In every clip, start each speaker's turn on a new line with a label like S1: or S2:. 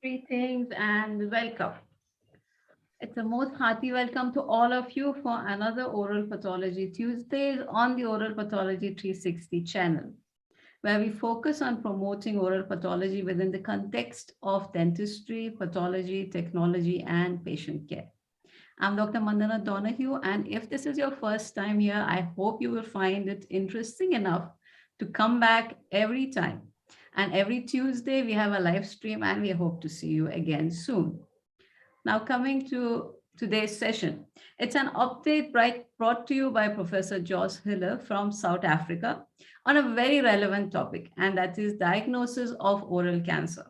S1: Greetings and welcome. It's a most hearty welcome to all of you for another Oral Pathology Tuesdays on the Oral Pathology 360 channel, where we focus on promoting oral pathology within the context of dentistry, pathology, technology, and patient care. I'm Dr. Mandana Donahue, and if this is your first time here, I hope you will find it interesting enough to come back every time. And every Tuesday, we have a live stream, and we hope to see you again soon. Now, coming to today's session, it's an update brought to you by Professor Jos Hiller from South Africa on a very relevant topic, and that is diagnosis of oral cancer.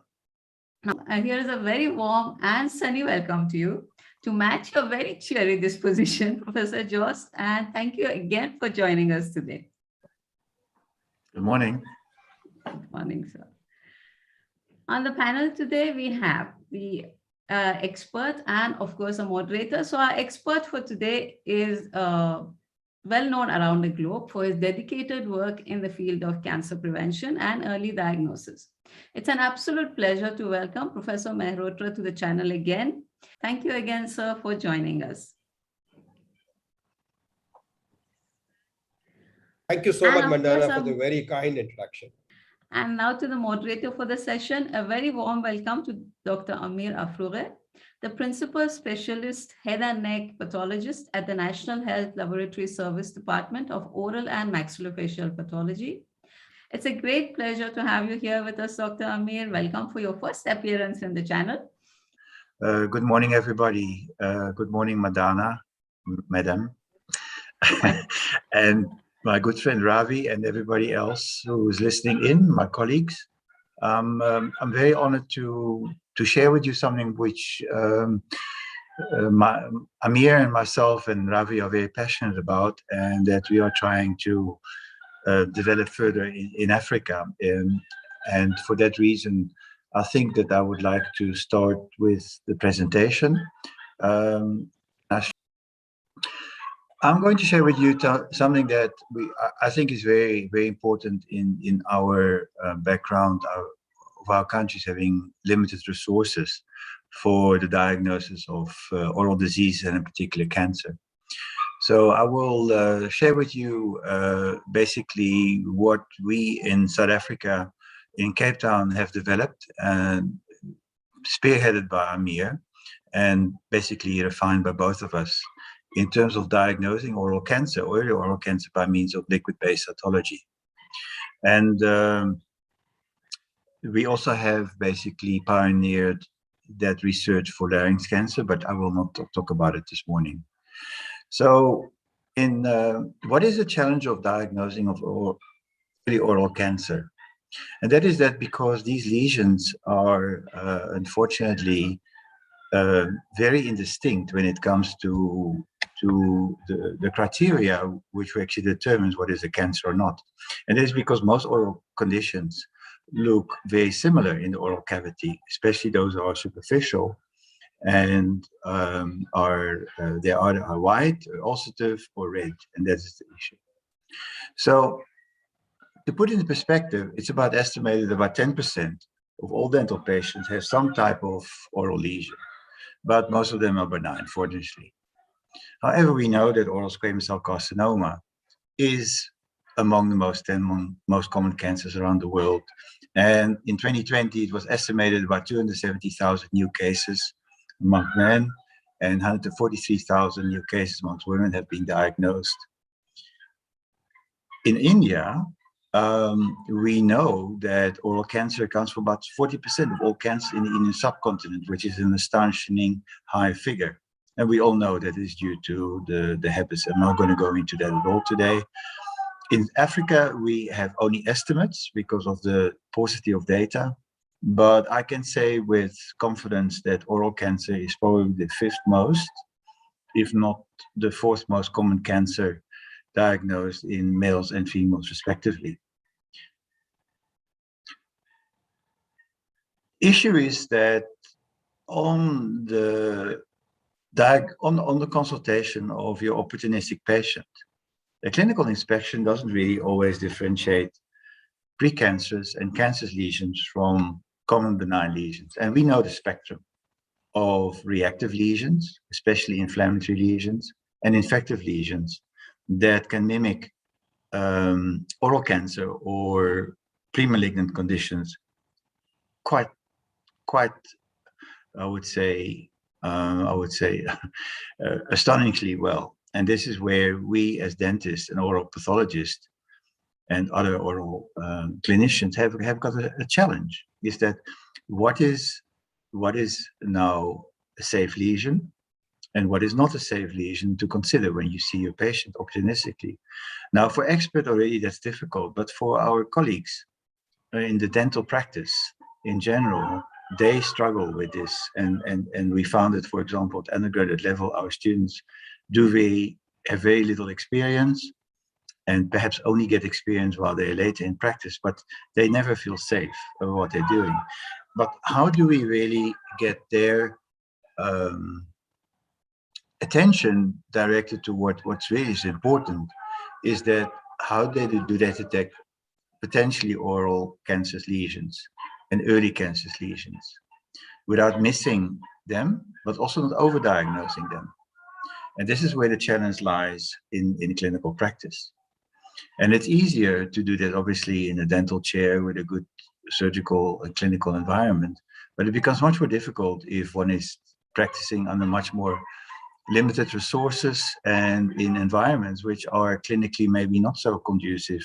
S1: Now, here is a very warm and sunny welcome to you to match your very cheery disposition, Professor Jos, and thank you again for joining us today.
S2: Good morning.
S1: Good morning, sir. On the panel today, we have the expert and, of course, a moderator. So our expert for today is well known around the globe for his dedicated work in the field of cancer prevention and early diagnosis. It's an absolute pleasure to welcome Professor Mehrotra to the channel again. Thank you again, sir, for joining us.
S3: Thank you so much, Mandana, for the very kind introduction.
S1: And now to the moderator for the session, a very warm welcome to Dr. Amir Afroughe, the Principal Specialist Head and Neck Pathologist at the National Health Laboratory Service Department of Oral and Maxillofacial Pathology. It's a great pleasure to have you here with us, Dr. Amir. Welcome for your first appearance in the channel.
S2: Good morning, everybody. Good morning, Madana, Madam, and my good friend Ravi and everybody else who is listening in, my colleagues. I'm very honored to share with you something which Amir and myself and Ravi are very passionate about, and that we are trying to develop further in Africa. And for that reason, I think that I would like to start with the presentation. I'm going to share with you something that I think is very, very important in our background of our countries having limited resources for the diagnosis of oral disease and in particular cancer. So I will share with you basically what we in South Africa, in Cape Town, have developed, spearheaded by Amir, and basically refined by both of us, in terms of diagnosing oral cancer, early oral cancer by means of liquid-based cytology. And we also have basically pioneered that research for larynx cancer, but I will not talk about it this morning. So what is the challenge of diagnosing of early oral cancer? And that is that because these lesions are unfortunately very indistinct when it comes to the criteria which actually determines what is a cancer or not. And that is because most oral conditions look very similar in the oral cavity, especially those who are superficial and they are white, ulcerative, or red, and that is the issue. So to put it in perspective, it's about estimated about 10% of all dental patients have some type of oral lesion, but most of them are benign, fortunately. However, we know that oral squamous cell carcinoma is among the most common cancers around the world. And in 2020, it was estimated about 270,000 new cases among men and 143,000 new cases amongst women have been diagnosed. In India, we know that oral cancer accounts for about 40% of all cancer in the Indian subcontinent, which is an astonishing high figure. And we all know that is due to the habits. I'm not going to go into that at all today. In Africa, we have only estimates because of the paucity of data. But I can say with confidence that oral cancer is probably the fifth most, if not the fourth most common cancer diagnosed in males and females respectively. Issue is that on the consultation of your opportunistic patient, a clinical inspection doesn't really always differentiate precancerous and cancerous lesions from common benign lesions. And we know the spectrum of reactive lesions, especially inflammatory lesions, and infective lesions that can mimic oral cancer or pre-malignant conditions quite, I would say, astonishingly well. And this is where we as dentists and oral pathologists and other oral clinicians have got a challenge, is that what is now a safe lesion and what is not a safe lesion to consider when you see your patient opportunistically. Now, for expert already, that's difficult, but for our colleagues in the dental practice in general, they struggle with this. And we found that, for example, at undergraduate level, our students have very little experience and perhaps only get experience while they're later in practice, but they never feel safe about what they're doing. But how do we really get their attention directed to what's really is important, is that how do they detect potentially oral cancerous lesions and early cancerous lesions without missing them, but also not overdiagnosing them. And this is where the challenge lies in clinical practice. And it's easier to do that, obviously, in a dental chair with a good surgical and clinical environment, but it becomes much more difficult if one is practicing under much more limited resources and in environments which are clinically maybe not so conducive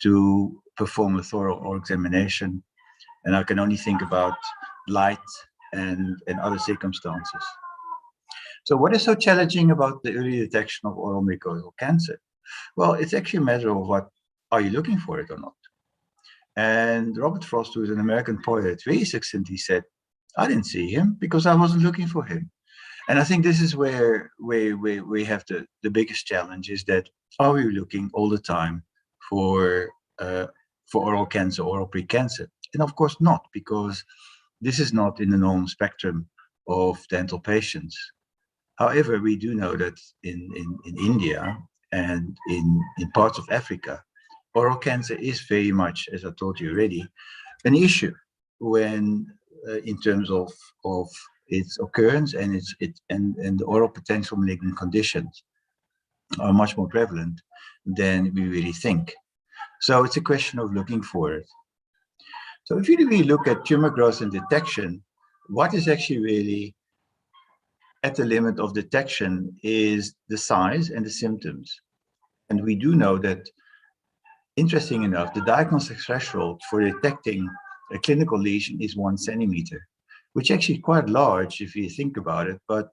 S2: to perform a thorough oral examination. And I can only think about light and other circumstances. So what is so challenging about the early detection of oral mucosal cancer? Well, it's actually a matter of what are you looking for it or not. And Robert Frost, who is an American poet, very succinctly said, I didn't see him because I wasn't looking for him. And I think this is where we have the biggest challenge, is that are we looking all the time for oral cancer, oral pre-cancer? And of course not, because this is not in the normal spectrum of dental patients. However, we do know that in India and in parts of Africa, oral cancer is very much, as I told you already, an issue when in terms of its occurrence and the oral potential malignant conditions are much more prevalent than we really think. So it's a question of looking for it. So if you really look at tumor growth and detection, what is actually really at the limit of detection is the size and the symptoms. And we do know that, interesting enough, the diagnostic threshold for detecting a clinical lesion is 1 centimeter, which actually quite large if you think about it, but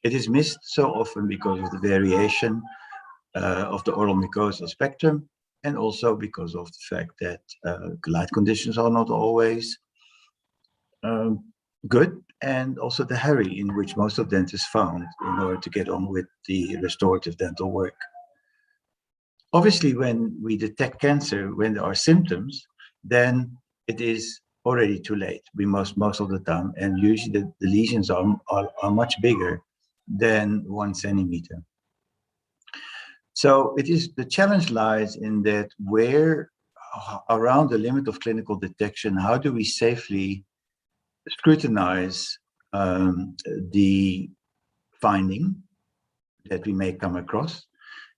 S2: it is missed so often because of the variation of the oral mucosal spectrum, and also because of the fact that light conditions are not always good, and also the hurry in which most of dentists found in order to get on with the restorative dental work. Obviously, when we detect cancer, when there are symptoms, then it is already too late. We most of the time, and usually the lesions are much bigger than 1 centimeter. So the challenge lies in that where around the limit of clinical detection, how do we safely scrutinize the finding that we may come across?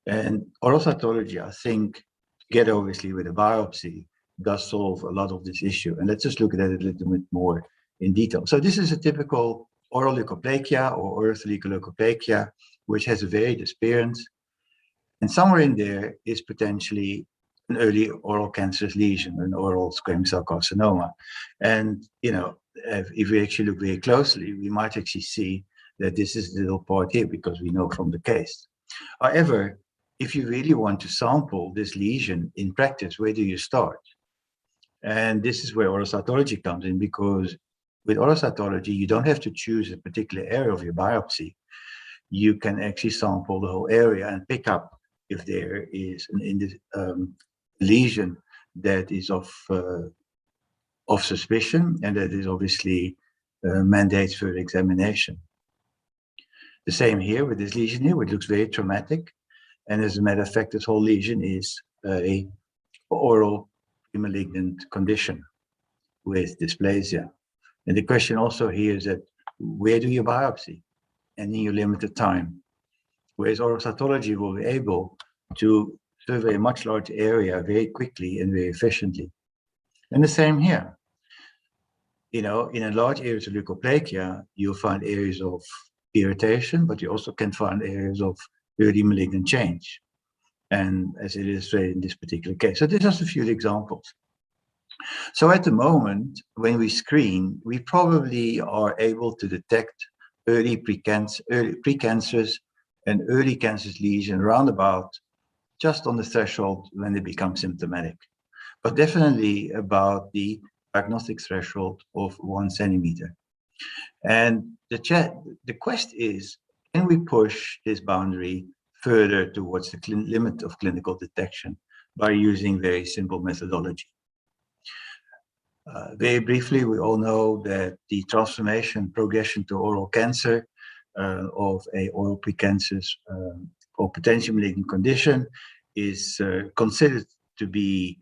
S2: And oral cytology, I think, together obviously with a biopsy, does solve a lot of this issue. And let's just look at it a little bit more in detail. So this is a typical oral leukoplakia or orthofollicular leukoplakia, which has a varied appearance. And somewhere in there is potentially an early oral cancerous lesion, an oral squamous cell carcinoma. And, you know, if we actually look very closely, we might actually see that this is the little part here, because we know from the case. However, if you really want to sample this lesion in practice, where do you start? And this is where oral cytology comes in, because with oral cytology, you don't have to choose a particular area of your biopsy. You can actually sample the whole area and pick up if there is an lesion that is of suspicion, and that is obviously mandates further examination. The same here with this lesion here, which looks very traumatic. And as a matter of fact, this whole lesion is a oral malignant condition with dysplasia. And the question also here is that where do you biopsy? And in your limited time. Whereas oral cytology will be able to survey a much larger area very quickly and very efficiently. And the same here. You know, in a large areas of leukoplakia, you'll find areas of irritation, but you also can find areas of early malignant change. And as it is in this particular case. So these are just a few examples. So at the moment, when we screen, we probably are able to detect early precancers and early cancerous lesion roundabout just on the threshold when they become symptomatic, but definitely about the diagnostic threshold of 1 centimeter. And the quest is, can we push this boundary further towards the limit of clinical detection by using very simple methodology? Very briefly, we all know that the progression to oral cancer of a oral precancerous or potentially malignant condition is considered to be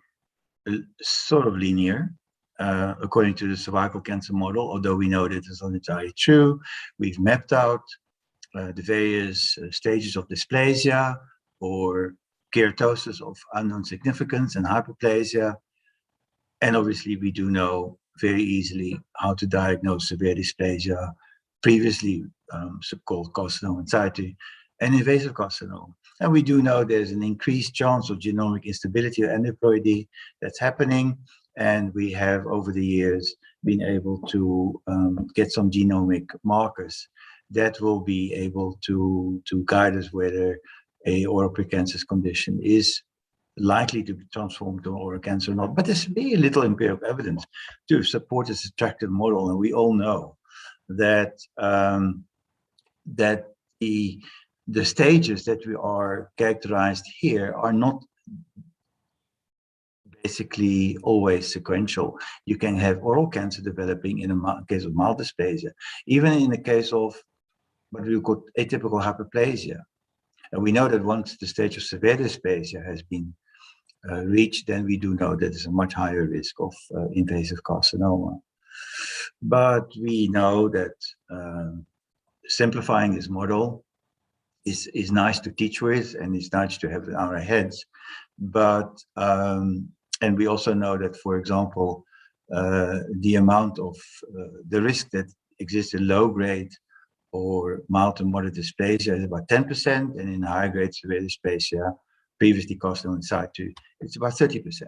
S2: sort of linear, according to the cervical cancer model, although we know that it's not entirely true. We've mapped out the various stages of dysplasia or keratosis of unknown significance and hyperplasia. And obviously, we do know very easily how to diagnose severe dysplasia, previously so-called carcinoma in situ, and invasive carcinoma. And we do know there's an increased chance of genomic instability or aneuploidy that's happening. And we have, over the years, been able to get some genomic markers that will be able to guide us whether a oral precancerous condition is likely to be transformed to oral cancer or not. But there's very little empirical evidence to support this attractive model. And we all know that that the stages that we are characterized here are not basically always sequential. You can have oral cancer developing in a case of mild dysplasia, even in the case of what we call atypical hyperplasia. And we know that once the stage of severe dysplasia has been reached, then we do know that there's a much higher risk of invasive carcinoma. But we know that simplifying this model is nice to teach with, and it's nice to have in our heads. But and we also know that, for example, the amount of the risk that exists in low grade or mild to moderate dysplasia is about 10%, and in high grade severe dysplasia, previously carcinoma in situ, it's about 30%.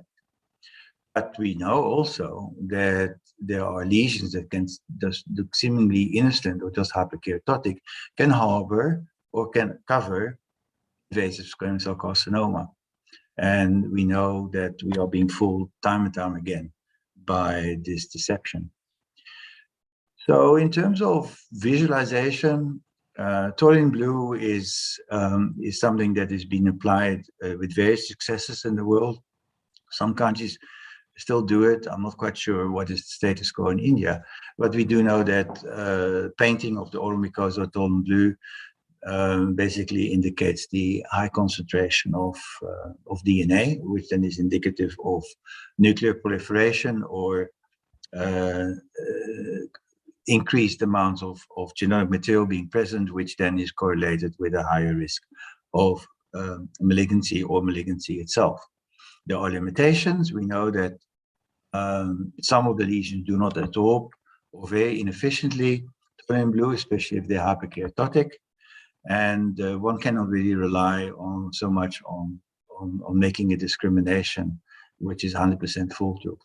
S2: But we know also that there are lesions that can just look seemingly innocent or just hyperkeratotic, can harbor or can cover invasive squamous cell carcinoma. And we know that we are being fooled time and time again by this deception. So in terms of visualization, Taurine blue is something that is being applied with various successes in the world. Some countries still do it. I'm not quite sure what is the status quo in India, but we do know that painting of the oral mucosa Taurine blue basically indicates the high concentration of DNA, which then is indicative of nuclear proliferation or increased amounts of genetic material being present, which then is correlated with a higher risk of malignancy or malignancy itself. There are limitations. We know that some of the lesions do not absorb or very inefficiently taurine blue, especially if they're hyperkeratotic. And one cannot really rely on so much on making a discrimination, which is 100% foolproof.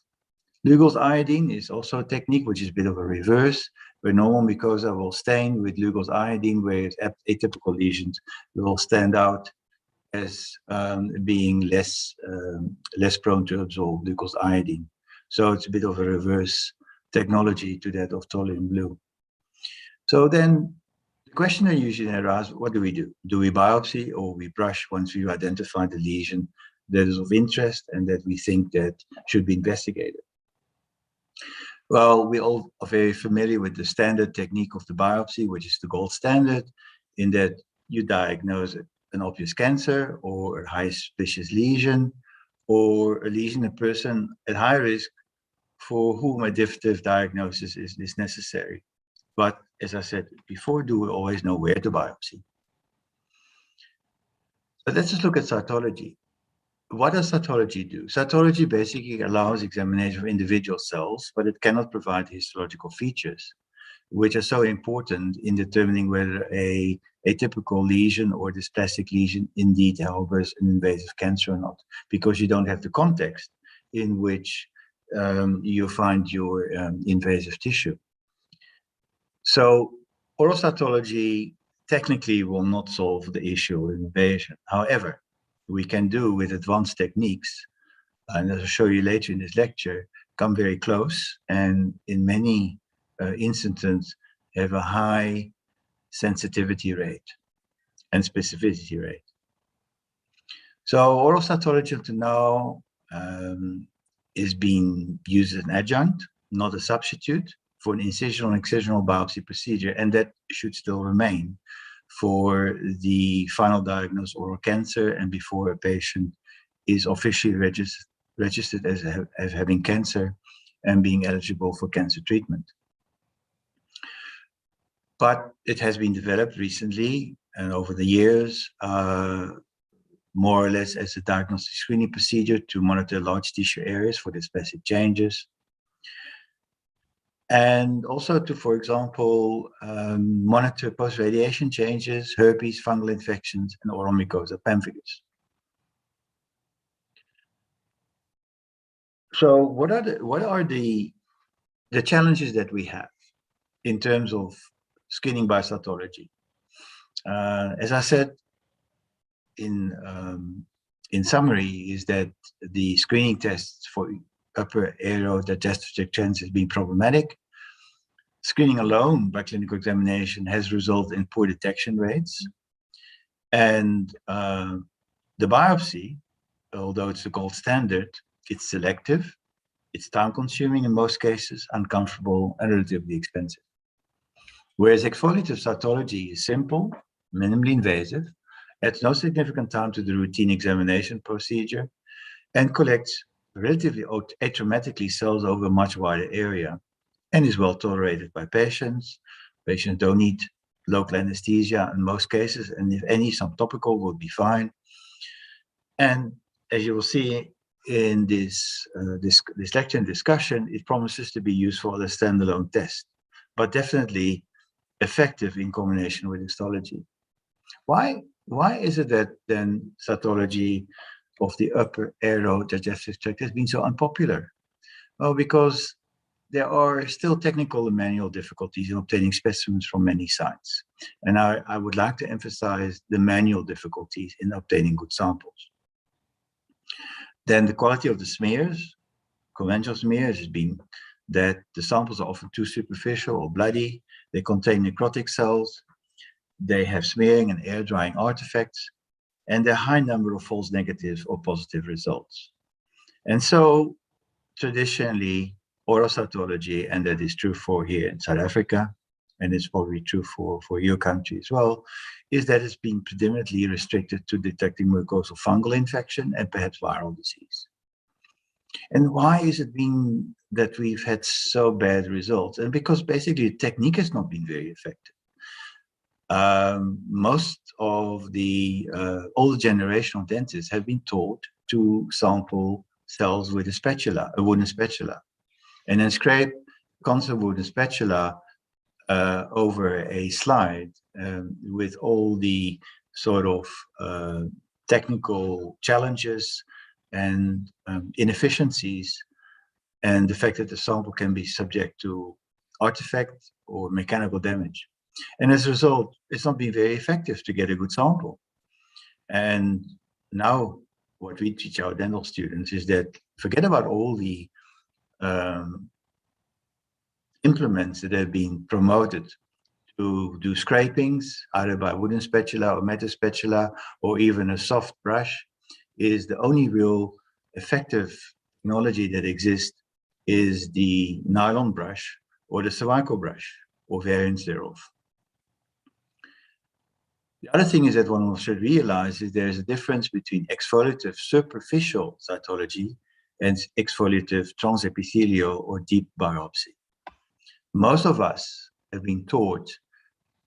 S2: Lugol's iodine is also a technique which is a bit of a reverse, where normal mucosa will stain with Lugol's iodine, whereas atypical lesions will stand out as being less prone to absorb Lugol's iodine. So it's a bit of a reverse technology to that of taurine blue. So then the question I usually ask, what do? Do we biopsy or we brush once we've identified the lesion that is of interest and that we think that should be investigated? Well, we all are very familiar with the standard technique of the biopsy, which is the gold standard, in that you diagnose an obvious cancer or a high suspicious lesion or a lesion in a person at high risk for whom a definitive diagnosis is necessary. But as I said before, do we always know where to biopsy? But let's just look at cytology. What does cytology do? Cytology basically allows examination of individual cells, but it cannot provide histological features, which are so important in determining whether a atypical lesion or dysplastic lesion indeed harbors an invasive cancer or not, because you don't have the context in which you find your invasive tissue. So oral cytology technically will not solve the issue of invasion. However, we can do with advanced techniques, and as I'll show you later in this lecture, come very close, and in many instances have a high sensitivity rate and specificity rate. So oral cytology up to now is being used as an adjunct, not a substitute, for an incisional biopsy procedure, and that should still remain for the final diagnosed oral cancer and before a patient is officially registered as having cancer and being eligible for cancer treatment. But it has been developed recently and over the years, more or less as a diagnostic screening procedure to monitor large tissue areas for dysplastic changes. And also to, for example, monitor post-radiation changes, herpes, fungal infections, and oral mucosa pemphigus. So what are the challenges that we have in terms of screening by cytology? As I said in summary, is that the screening tests for upper airway digestive tract cancer has been problematic. Screening alone by clinical examination has resulted in poor detection rates. And the biopsy, although it's the gold standard, it's selective, it's time-consuming in most cases, uncomfortable, and relatively expensive. Whereas exfoliative cytology is simple, minimally invasive, adds no significant time to the routine examination procedure, and collects relatively atraumatically cells over a much wider area, and is well tolerated by patients. Patients don't need local anesthesia in most cases, and if any, some topical will be fine. And as you will see in this lecture and discussion, it promises to be useful as a standalone test, but definitely effective in combination with histology. Why is it that then cytology of the upper airway digestive tract has been so unpopular? Well, because there are still technical and manual difficulties in obtaining specimens from many sites. And I would like to emphasize the manual difficulties in obtaining good samples. Then the quality of the smears, conventional smears, has been that the samples are often too superficial or bloody, they contain necrotic cells, they have smearing and air drying artifacts, and there are a high number of false negatives or positive results. And so traditionally, oral cytology, and that is true for here in South Africa, and it's probably true for your country as well, is that it's been predominantly restricted to detecting mucosal fungal infection and perhaps viral disease. And why is it been that we've had so bad results? And because basically the technique has not been very effective. Most of the older generation of dentists have been taught to sample cells with a spatula, a wooden spatula, and then scrape constant wooden spatula over a slide with all the sort of technical challenges and inefficiencies, and the fact that the sample can be subject to artifact or mechanical damage. And as a result, it's not been very effective to get a good sample. And now what we teach our dental students is that forget about all the implements that have been promoted to do scrapings, either by wooden spatula or metal spatula, or even a soft brush. Is the only real effective technology that exists is the nylon brush or the cervical brush or variants thereof. The other thing is that one should realize is there's a difference between exfoliative superficial cytology and exfoliative transepithelial or deep biopsy. Most of us have been taught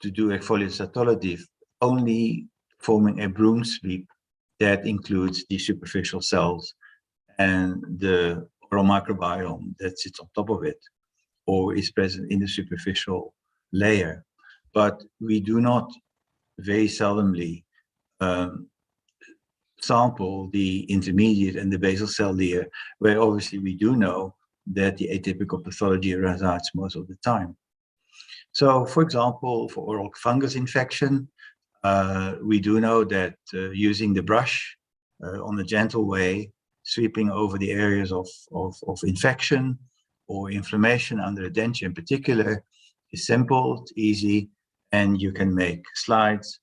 S2: to do exfoliative cytology only forming a broom sweep that includes the superficial cells and the oral microbiome that sits on top of it or is present in the superficial layer. But we do not very seldomly sample the intermediate and the basal cell layer, where obviously we do know that the atypical pathology resides most of the time. So, for example, for oral fungus infection, we do know that using the brush on a gentle way, sweeping over the areas of infection or inflammation under the denture in particular, is simple, it's easy, and you can make slides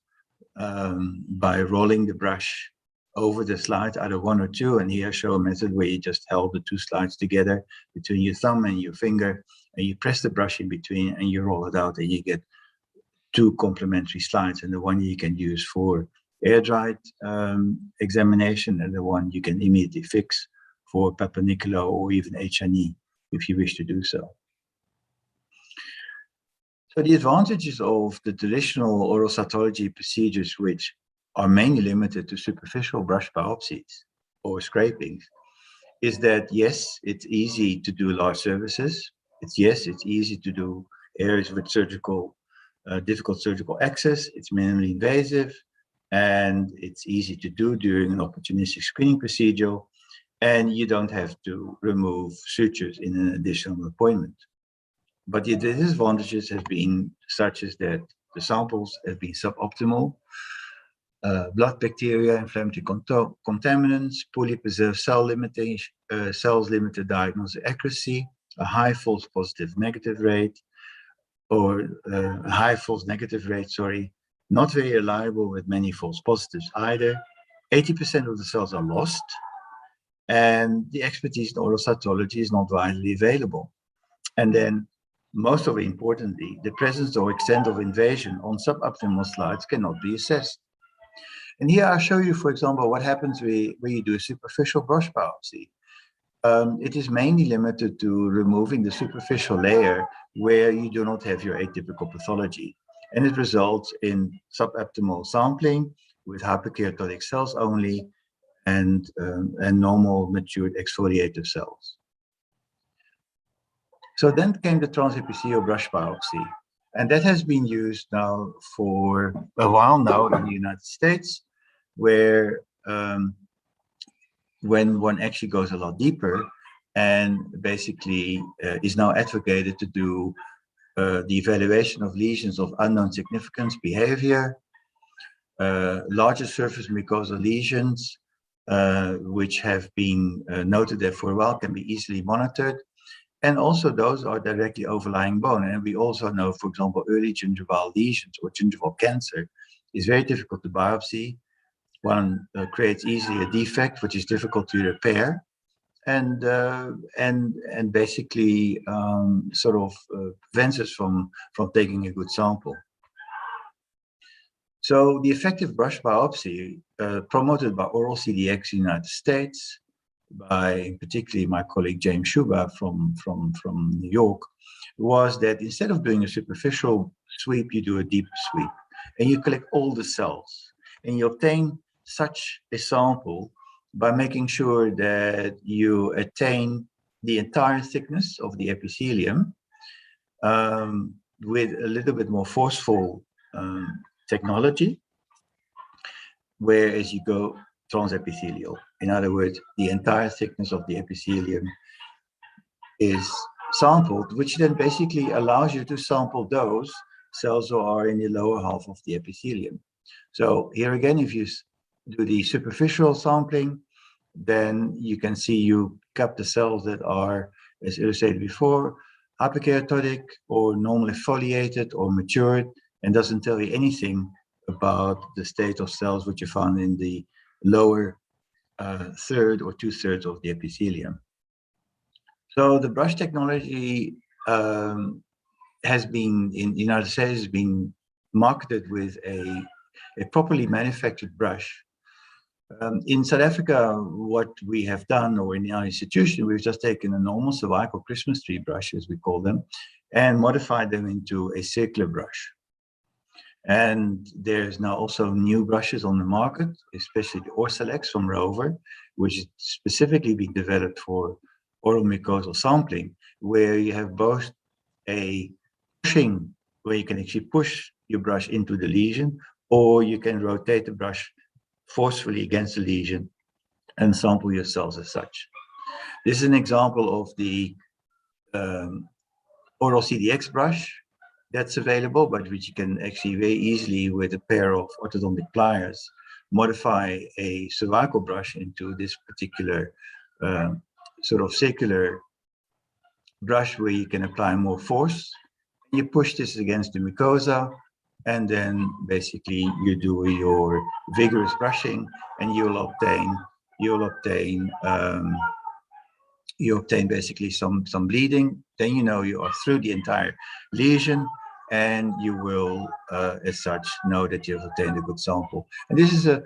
S2: by rolling the brush over the slides, either one or two. And here I show a method where you just held the two slides together between your thumb and your finger, and you press the brush in between and you roll it out, and you get two complementary slides, and the one you can use for air-dried examination, and the one you can immediately fix for Papa Nicolau or even HNE if you wish to do so. So the advantages of the traditional oral cytology procedures, which are mainly limited to superficial brush biopsies or scrapings, is that yes, it's easy to do large surfaces. It's easy to do areas with difficult surgical access. It's minimally invasive, and it's easy to do during an opportunistic screening procedure, and you don't have to remove sutures in an additional appointment. But the disadvantages have been such as that the samples have been suboptimal, blood bacteria, inflammatory contaminants, poorly preserved cell limitation, cells limited diagnostic accuracy, a high false positive negative rate, or a high false negative rate, not very reliable with many false positives either. 80% of the cells are lost, and the expertise in oral cytology is not widely available. And then, most of it, importantly, the presence or extent of invasion on suboptimal slides cannot be assessed. And here I'll show you, for example, what happens when you do a superficial brush biopsy. It is mainly limited to removing the superficial layer where you do not have your atypical pathology. And it results in suboptimal sampling with hyperkeratotic cells only and normal matured exfoliative cells. So then came the transepithelial brush biopsy. And that has been used now for a while now in the United States, where when one actually goes a lot deeper and basically is now advocated to do the evaluation of lesions of unknown significance behavior, larger surface mucosal lesions, which have been noted there for a while, can be easily monitored. And also those are directly overlying bone. And we also know, for example, early gingival lesions or gingival cancer is very difficult to biopsy. One creates easily a defect, which is difficult to repair, and basically prevents us from taking a good sample. So the effective brush biopsy, promoted by Oral CDX in the United States, by particularly my colleague James Schuba from New York, was that instead of doing a superficial sweep, you do a deep sweep, and you collect all the cells, and you obtain such a sample by making sure that you attain the entire thickness of the epithelium with a little bit more forceful technology, whereas you go transepithelial. In other words, the entire thickness of the epithelium is sampled, which then basically allows you to sample those cells who are in the lower half of the epithelium. So here again, if you do the superficial sampling, then you can see you cap the cells that are, as illustrated before, hyperkeratotic or normally foliated or matured, and doesn't tell you anything about the state of cells which you found in the lower third or 2/3 of the epithelium. So the brush technology has been, in the United States, been marketed with a properly manufactured brush, In South Africa, what we have done, or in our institution, we've just taken a normal cervical Christmas tree brush, as we call them, and modified them into a circular brush. And there's now also new brushes on the market, especially the Orsilex from Rover, which is specifically being developed for oral mucosal sampling, where you have both a pushing, where you can actually push your brush into the lesion, or you can rotate the brush forcefully against the lesion and sample your cells as such. This is an example of the oral CDX brush that's available, but which you can actually very easily, with a pair of orthodontic pliers, modify a cervical brush into this particular sort of circular brush where you can apply more force. You push this against the mucosa, and then basically you do your vigorous brushing, and you'll obtain basically some bleeding. Then you know you are through the entire lesion, and you will, as such, know that you've obtained a good sample. And this is a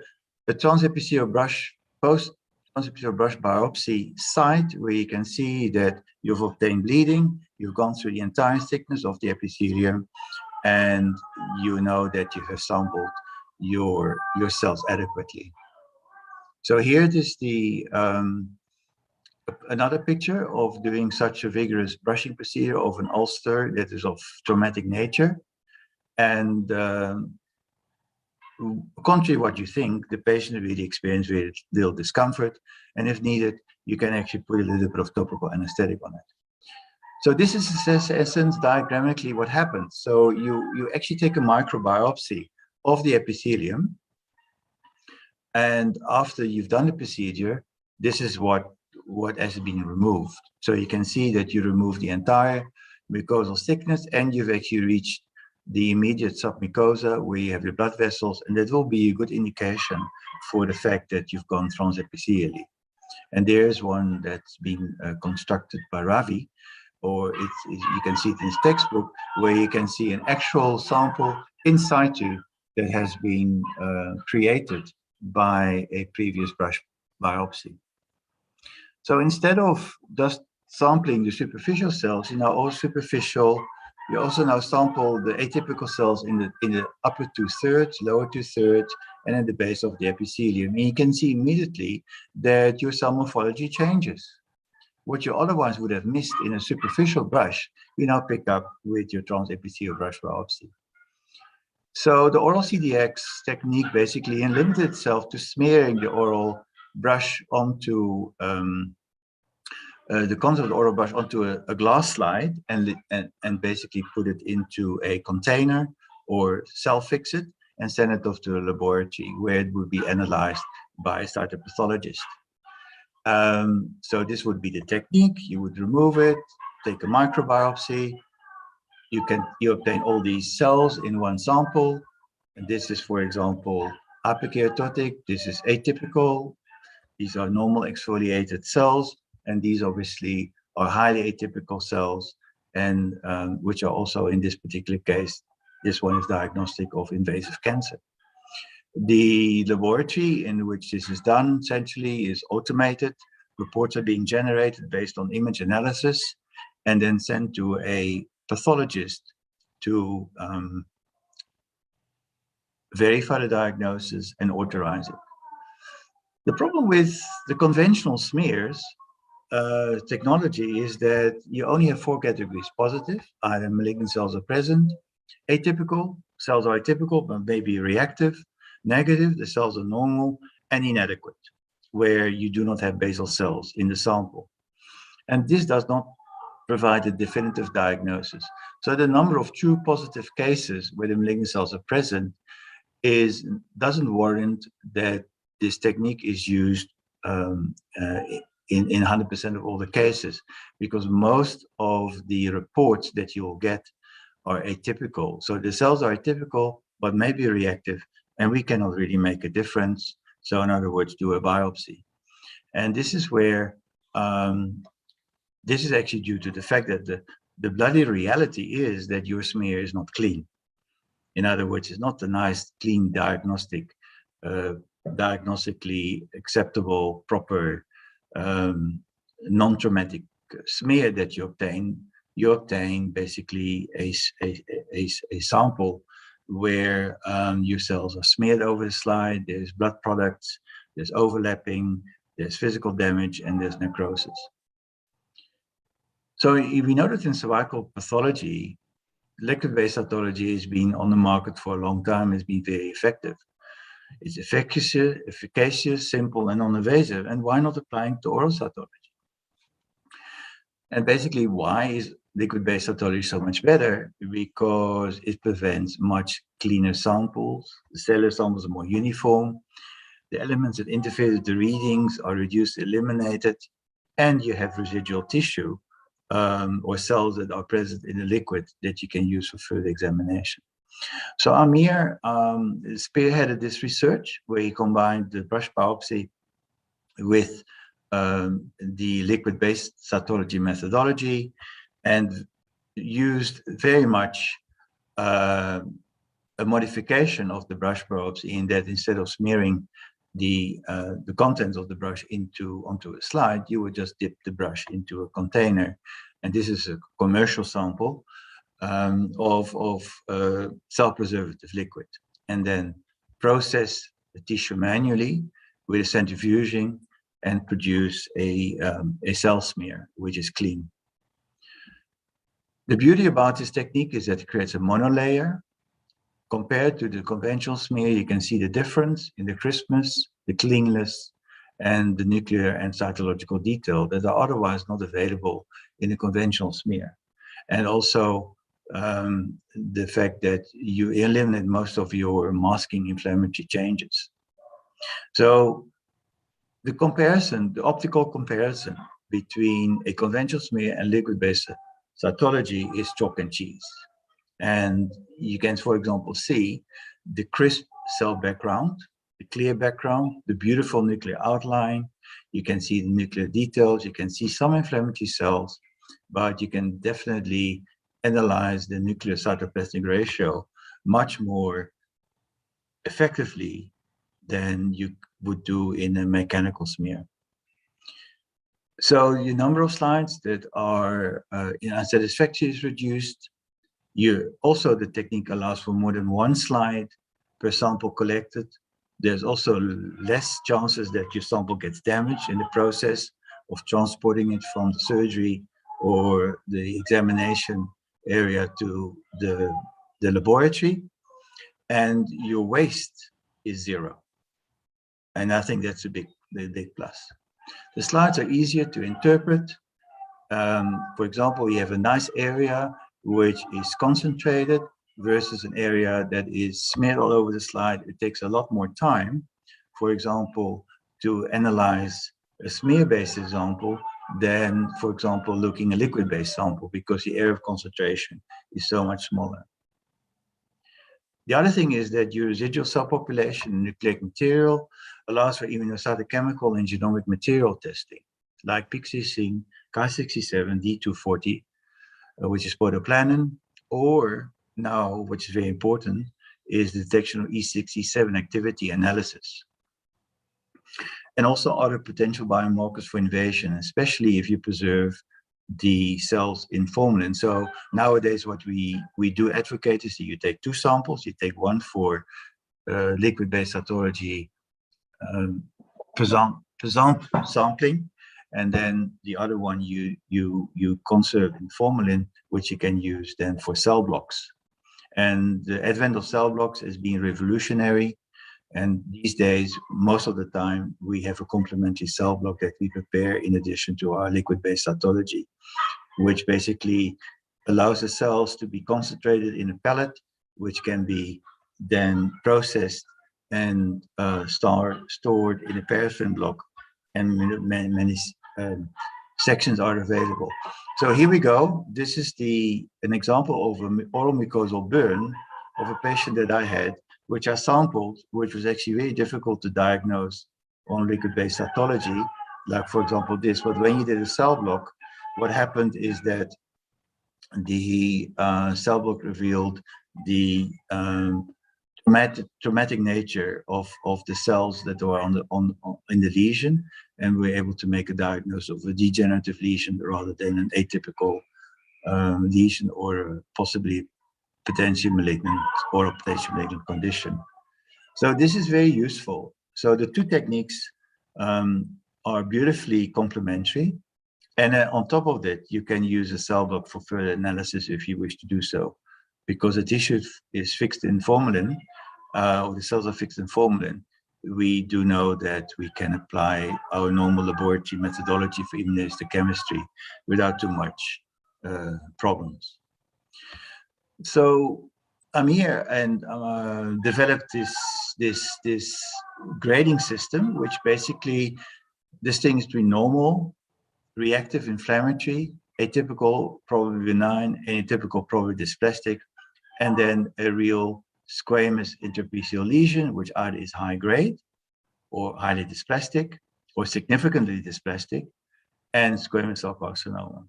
S2: transepithelial brush, post-transepithelial brush biopsy site, where you can see that you've obtained bleeding, you've gone through the entire thickness of the epithelium, and you know that you have sampled your cells adequately. So here it is another picture of doing such a vigorous brushing procedure of an ulcer that is of traumatic nature. And contrary to what you think, the patient really experienced very little discomfort. And if needed, you can actually put a little bit of topical anesthetic on it. So this is, in essence, diagrammatically what happens. So you actually take a microbiopsy of the epithelium. And after you've done the procedure, this is what has been removed. So you can see that you remove the entire mucosal thickness, and you've actually reached the immediate submucosa where you have your blood vessels, and that will be a good indication for the fact that you've gone transepithelially. And there's one that's been constructed by Ravi, or you can see it in his textbook, where you can see an actual sample in situ that has been created by a previous brush biopsy. So instead of just sampling the superficial cells, you also now sample the atypical cells in the upper 2/3, lower 2/3, and at the base of the epithelium. And you can see immediately that your cell morphology changes. What you otherwise would have missed in a superficial brush, you now pick up with your transepithelial brush biopsy. So the oral CDX technique basically limited itself to smearing the oral brush onto the concept of the oral brush onto a glass slide, and basically put it into a container or self-fix it and send it off to a laboratory where it would be analyzed by a cytopathologist. So this would be the technique. You would remove it, take a microbiopsy. You obtain all these cells in one sample. And this is, for example, apokaryotic. This is atypical. These are normal exfoliated cells, and these obviously are highly atypical cells, and which are also, in this particular case, this one is diagnostic of invasive cancer. The laboratory in which this is done essentially is automated. Reports are being generated based on image analysis and then sent to a pathologist to verify the diagnosis and authorize it. The problem with the conventional smears technology is that you only have 4 categories: positive, either malignant cells are present; atypical, cells are atypical but maybe reactive; negative, the cells are normal; and inadequate, where you do not have basal cells in the sample. And this does not provide a definitive diagnosis. So the number of true positive cases where the malignant cells are present doesn't warrant that this technique is used in 100% of all the cases, because most of the reports that you will get are atypical. So the cells are atypical, but maybe reactive, and we cannot really make a difference. So in other words, do a biopsy. And this is where, this is actually due to the fact that the bloody reality is that your smear is not clean. In other words, it's not a nice, clean diagnostic diagnostically acceptable, proper, non-traumatic smear that you obtain basically a sample where your cells are smeared over the slide. There's blood products, there's overlapping, there's physical damage, and there's necrosis. So we know that in cervical pathology, liquid-based cytology has been on the market for a long time. It's been very effective. It's efficacious, simple, and non-invasive. And why not applying to oral cytology? And basically, why is liquid-based cytology so much better? Because it prevents much cleaner samples. The cellular samples are more uniform. The elements that interfere with the readings are reduced, eliminated, and you have residual tissue or cells that are present in the liquid that you can use for further examination. So Amir spearheaded this research where he combined the brush biopsy with the liquid-based cytology methodology and used very much a modification of the brush biopsy in that instead of smearing the contents of the brush onto a slide, you would just dip the brush into a container. And this is a commercial sample of cell-preservative liquid, and then process the tissue manually with a centrifuging and produce a cell smear, which is clean. The beauty about this technique is that it creates a monolayer. Compared to the conventional smear, you can see the difference in the crispness, the cleanliness, and the nuclear and cytological detail that are otherwise not available in a conventional smear. And also the fact that you eliminate most of your masking inflammatory changes. So the comparison, the optical comparison between a conventional smear and liquid-based cytology is chalk and cheese. And you can, for example, see the crisp cell background, the clear background, the beautiful nuclear outline. You can see the nuclear details. You can see some inflammatory cells, but you can definitely analyze the nuclear cytoplasmic ratio much more effectively than you would do in a mechanical smear. So the number of slides that are unsatisfactory is reduced. Also, the technique allows for more than one slide per sample collected. There's also less chances that your sample gets damaged in the process of transporting it from the surgery or the examination area to the laboratory, and your waste is zero. And I think that's a big plus. The slides are easier to interpret. For example, you have a nice area which is concentrated versus an area that is smeared all over the slide. It takes a lot more time, for example, to analyze a smear-based example than, for example, looking a liquid-based sample, because the area of concentration is so much smaller. The other thing is that your residual cell population in nucleic material allows for immunocytochemical and genomic material testing, like PIC16, Ki67, D240, which is protoplanin, or now, which is very important, is the detection of E6, E7 activity analysis. And also other potential biomarkers for invasion, especially if you preserve the cells in formalin. So nowadays, what we do advocate is that you take two samples. You take one for liquid-based cytology sampling, and then the other one you conserve in formalin, which you can use then for cell blocks. And the advent of cell blocks has been revolutionary. And these days, most of the time, we have a complementary cell block that we prepare in addition to our liquid-based cytology, which basically allows the cells to be concentrated in a pellet, which can be then processed and stored in a paraffin block, and many sections are available. So here we go. This is an example of an oral mucosal burn of a patient that I had, which I sampled, which was actually very difficult to diagnose on liquid-based cytology, like, for example, this. But when you did a cell block, what happened is that the cell block revealed the traumatic nature of the cells that are in the lesion, and we're able to make a diagnosis of a degenerative lesion rather than an atypical lesion or possibly potentially malignant or a potentially malignant condition. So this is very useful. So the two techniques are beautifully complementary. And on top of that, you can use a cell block for further analysis if you wish to do so, because the tissue is fixed in formalin, or the cells are fixed in formalin. We do know that we can apply our normal laboratory methodology for immunohistochemistry without too much problems. So I'm here and developed this grading system, which basically distinguishes between normal, reactive, inflammatory, atypical, probably benign, and atypical, probably dysplastic, and then a real squamous interepithelial lesion, which either is high grade or highly dysplastic or significantly dysplastic, and squamous cell carcinoma.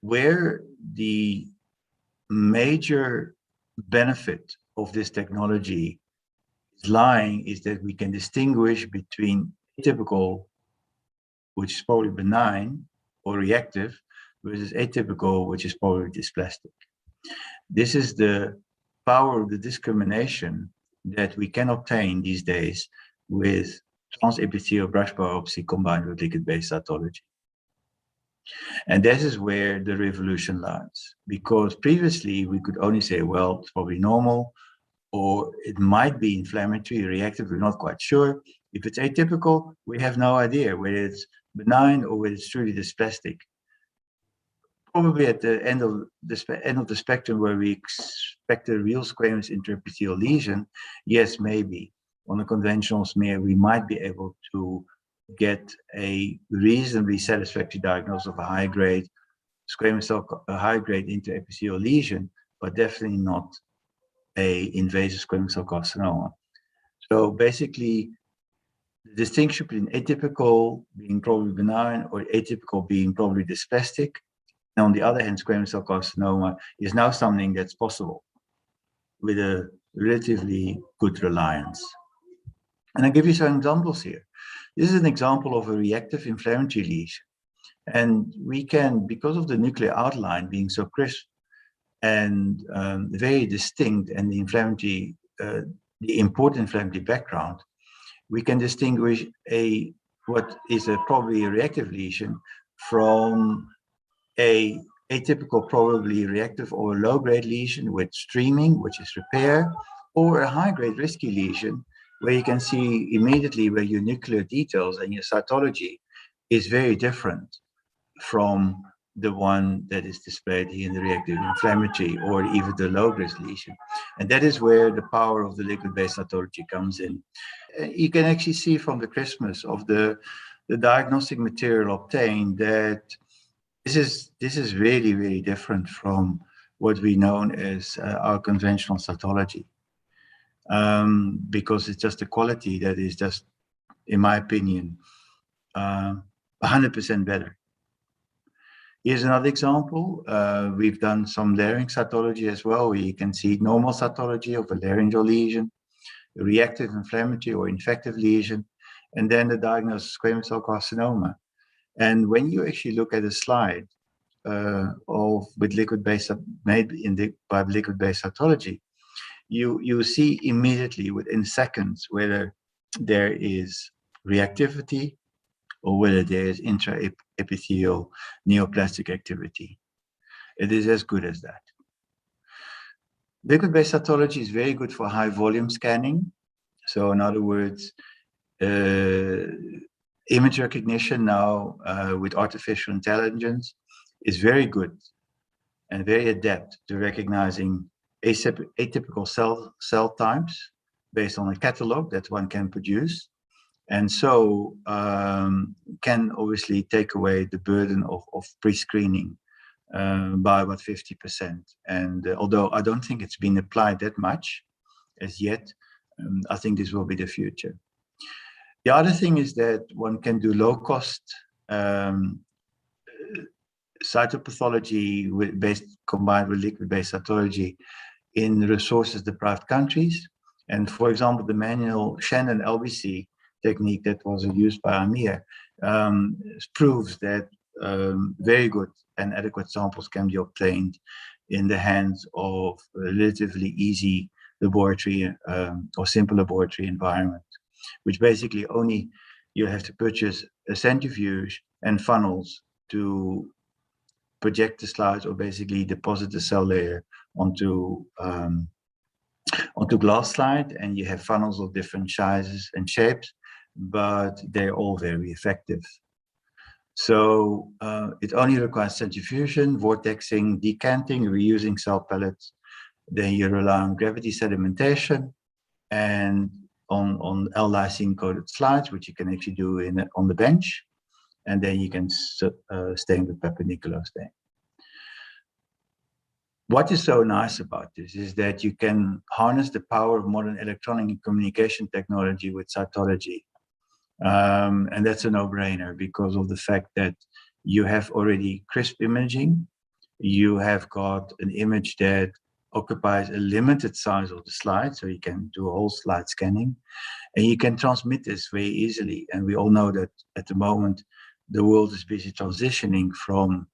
S2: Where the major benefit of this technology is lying is that we can distinguish between atypical, which is probably benign or reactive, versus atypical, which is probably dysplastic. This is the power of the discrimination that we can obtain these days with transepithelial brush biopsy combined with liquid-based cytology. And this is where the revolution lies, because previously we could only say, well, it's probably normal, or it might be inflammatory, reactive, we're not quite sure. If it's atypical, we have no idea whether it's benign or whether it's truly dysplastic. Probably at the end of the spectrum where we expect a real squamous interepithelial lesion, yes, maybe. On a conventional smear, we might be able to get a reasonably satisfactory diagnosis of a high-grade squamous cell, a high-grade interepithelial lesion, but definitely not a invasive squamous cell carcinoma. So basically, the distinction between atypical being probably benign or atypical being probably dysplastic, and on the other hand, squamous cell carcinoma is now something that's possible with a relatively good reliance. And I'll give you some examples here. This is an example of a reactive inflammatory lesion. And we can, because of the nuclear outline being so crisp and very distinct, and the inflammatory, the important inflammatory background, we can distinguish what is probably a reactive lesion from a atypical, probably reactive or low-grade lesion with streaming, which is repair, or a high-grade risky lesion where you can see immediately where your nuclear details and your cytology is very different from the one that is displayed here in the reactive inflammatory or even the low-risk lesion. And that is where the power of the liquid-based cytology comes in. You can actually see from the crispness of the diagnostic material obtained that this is really, really different from what we know as our conventional cytology. Because it's just a quality that is just, in my opinion, 100% better. Here's another example. We've done some larynx cytology as well, where you can see normal cytology of a laryngeal lesion, a reactive inflammatory or infective lesion, and then the diagnosis of squamous cell carcinoma. And when you actually look at a slide with liquid-based, made by liquid-based cytology, you see immediately within seconds whether there is reactivity or whether there is intraepithelial neoplastic activity. It is as good as that. Liquid-based cytology is very good for high volume scanning. So in other words, image recognition now with artificial intelligence is very good and very adept to recognizing atypical cell types based on a catalog that one can produce. And so can obviously take away the burden of pre-screening by about 50%. And although I don't think it's been applied that much as yet, I think this will be the future. The other thing is that one can do low-cost cytopathology combined with liquid-based cytology in resources-deprived countries. And for example, the manual Shannon LBC technique that was used by Amir proves that very good and adequate samples can be obtained in the hands of a relatively easy laboratory or simple laboratory environment, which basically only you have to purchase a centrifuge and funnels to project the slides or basically deposit the cell layer onto glass slide, and you have funnels of different sizes and shapes, but they're all very effective. So it only requires centrifugation, vortexing, decanting, reusing cell pellets. Then you rely on gravity sedimentation and on L-lysine coated slides, which you can actually do on the bench. And then you can stain with pepper Nicolau stain. What is so nice about this is that you can harness the power of modern electronic and communication technology with cytology. And that's a no-brainer because of the fact that you have already crisp imaging. You have got an image that occupies a limited size of the slide, so you can do a whole slide scanning. And you can transmit this very easily. And we all know that at the moment, the world is busy transitioning from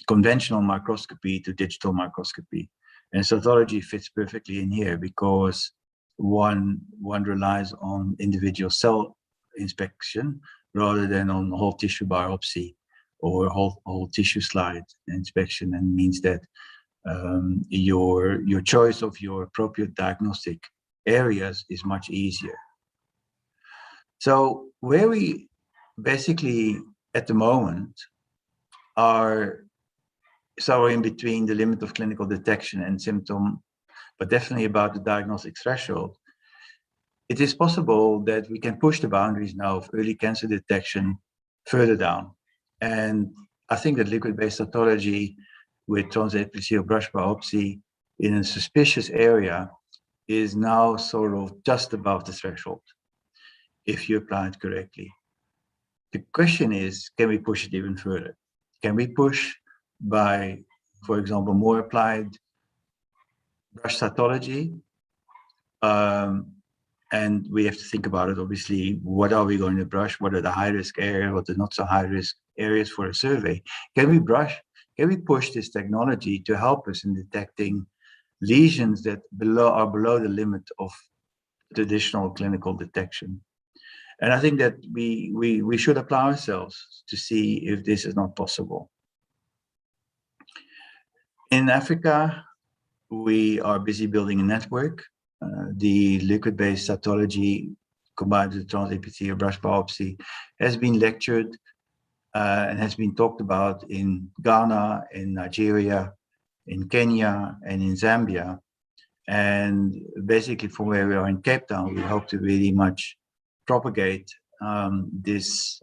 S2: conventional microscopy to digital microscopy. And cytology fits perfectly in here because one relies on individual cell inspection rather than on whole tissue biopsy or whole tissue slide inspection, and means that your choice of your appropriate diagnostic areas is much easier. So where we basically at the moment are somewhere in between the limit of clinical detection and symptom, but definitely about the diagnostic threshold, it is possible that we can push the boundaries now of early cancer detection further down. And I think that liquid-based cytology with transapical brush biopsy in a suspicious area is now sort of just above the threshold if you apply it correctly. The question is, can we push it even further? Can we push by, for example, more applied brush cytology? And we have to think about it, obviously, what are we going to brush? What are the high-risk areas? What are not so high-risk areas for a survey? Can we push this technology to help us in detecting lesions that are below the limit of traditional clinical detection? And I think that we should apply ourselves to see if this is not possible. In Africa, we are busy building a network. The liquid-based cytology combined with transepithelial brush biopsy has been lectured and has been talked about in Ghana, in Nigeria, in Kenya, and in Zambia. And basically from where we are in Cape Town, we hope to really much propagate this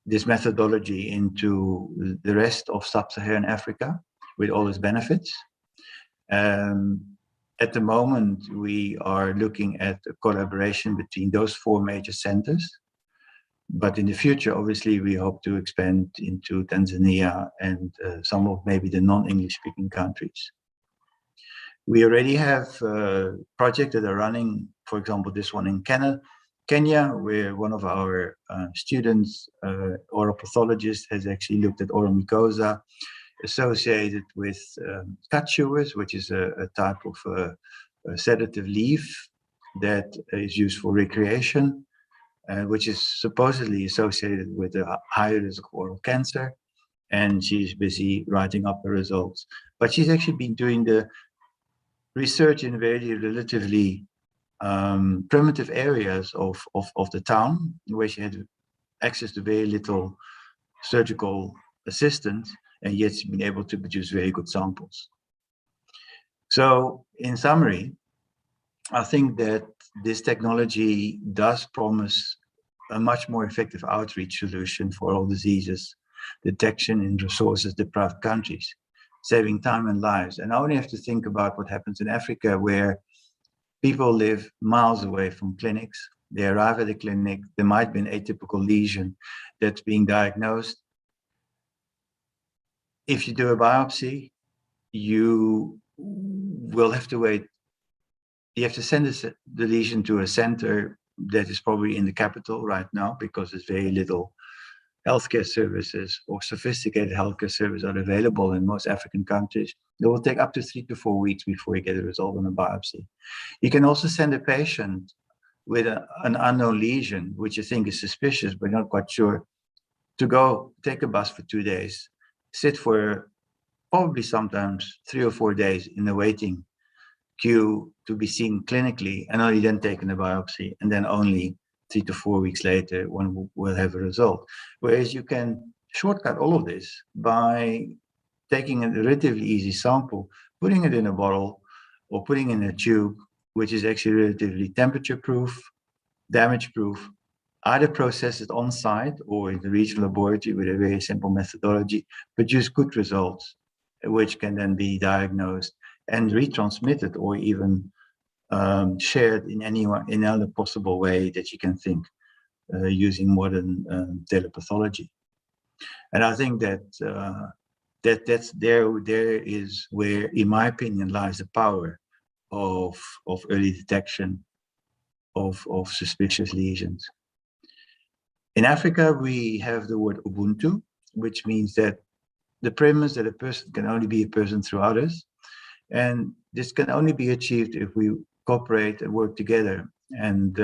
S2: methodology into the rest of sub-Saharan Africa with all its benefits. At the moment, we are looking at a collaboration between those 4 major centers. But in the future, obviously, we hope to expand into Tanzania and some of maybe the non-English speaking countries. We already have projects that are running, for example, this one in Kenya, where one of our students, oral pathologist, has actually looked at oral mucosa associated with cut sewers, which is a type of a sedative leaf that is used for recreation, which is supposedly associated with a higher risk of oral cancer. And she's busy writing up the results. But she's actually been doing the research in very relatively primitive areas of the town, where she had access to very little surgical assistance, and yet she's been able to produce very good samples. So in summary, I think that this technology does promise a much more effective outreach solution for all diseases, detection in resources-deprived countries, saving time and lives. And I only have to think about what happens in Africa, where people live miles away from clinics. They arrive at a clinic, there might be an atypical lesion that's being diagnosed. If you do a biopsy, you will have to wait you have to send the lesion to a center that is probably in the capital right now, because there's very little healthcare services or sophisticated healthcare services are available in most African countries. It will take up to 3 to 4 weeks before you get a result on a biopsy. You can also send a patient with an unknown lesion, which you think is suspicious, but not quite sure, to go take a bus for 2 days, sit for probably sometimes 3 or 4 days in the waiting queue to be seen clinically, and only then taken a biopsy, and then only 3 to 4 weeks later one will have a result. Whereas you can shortcut all of this by taking a relatively easy sample, putting it in a bottle or putting it in a tube, which is actually relatively temperature proof, damage proof, either process it on site or in the regional laboratory with a very simple methodology, produce good results, which can then be diagnosed and retransmitted or even shared in any other possible way that you can think using modern telepathology. And I think that there is where, in my opinion, lies the power of early detection of suspicious lesions. In Africa, we have the word Ubuntu, which means that the premise that a person can only be a person through others. And this can only be achieved if we cooperate and work together. And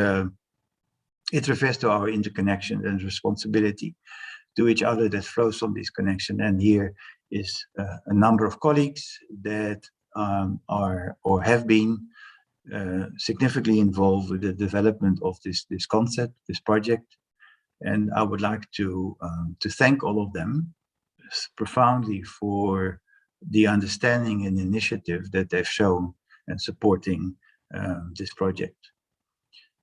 S2: it refers to our interconnection and responsibility to each other that flows from this connection. And here is a number of colleagues that are or have been significantly involved with the development of this concept, this project. And I would like to thank all of them profoundly for the understanding and initiative that they've shown in supporting this project.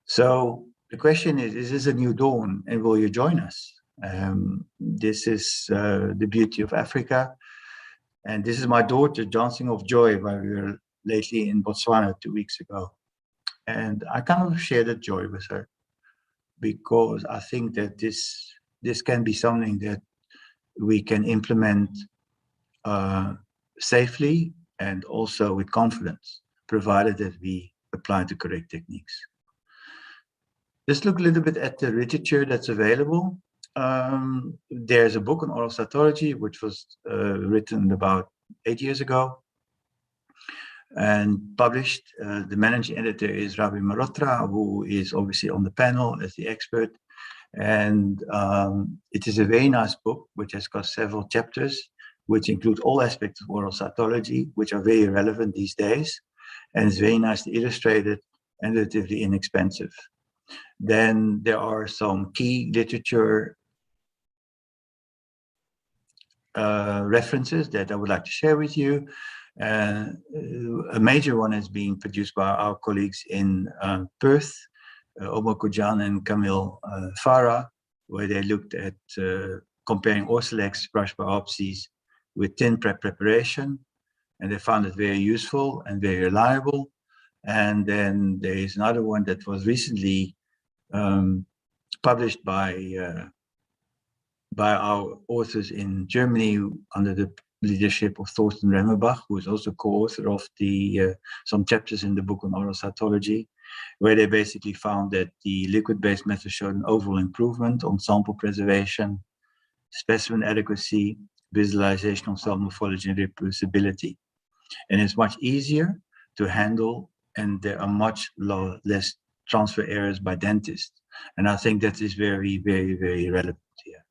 S2: So the question is this a new dawn, and will you join us? This is the beauty of Africa. And this is my daughter dancing of joy while we were lately in Botswana 2 weeks ago. And I kind of share that joy with her, because I think that this can be something that we can implement safely and also with confidence, provided that we apply the correct techniques. Let's look a little bit at the literature that's available. There's a book on oral cytology, which was written about 8 years ago and published. The managing editor is Ravi Malhotra, who is obviously on the panel as the expert. And it is a very nice book, which has got several chapters, which include all aspects of oral cytology, which are very relevant these days. And it's very nicely illustrated and relatively inexpensive. Then there are some key literature references that I would like to share with you. A major one is being produced by our colleagues in Perth, Omar Kojan and Camille Farah, where they looked at comparing Orsilex brush biopsies with tin prep preparation, and they found it very useful and very reliable. And then there is another one that was recently published by our authors in Germany under the leadership of Thorsten Remmerbach, who is also co-author of some chapters in the book on oral cytology, where they basically found that the liquid-based method showed an overall improvement on sample preservation, specimen adequacy, visualization of cell morphology, and reproducibility. And it's much easier to handle, and there are much less transfer errors by dentists. And I think that is very, very, very relevant here.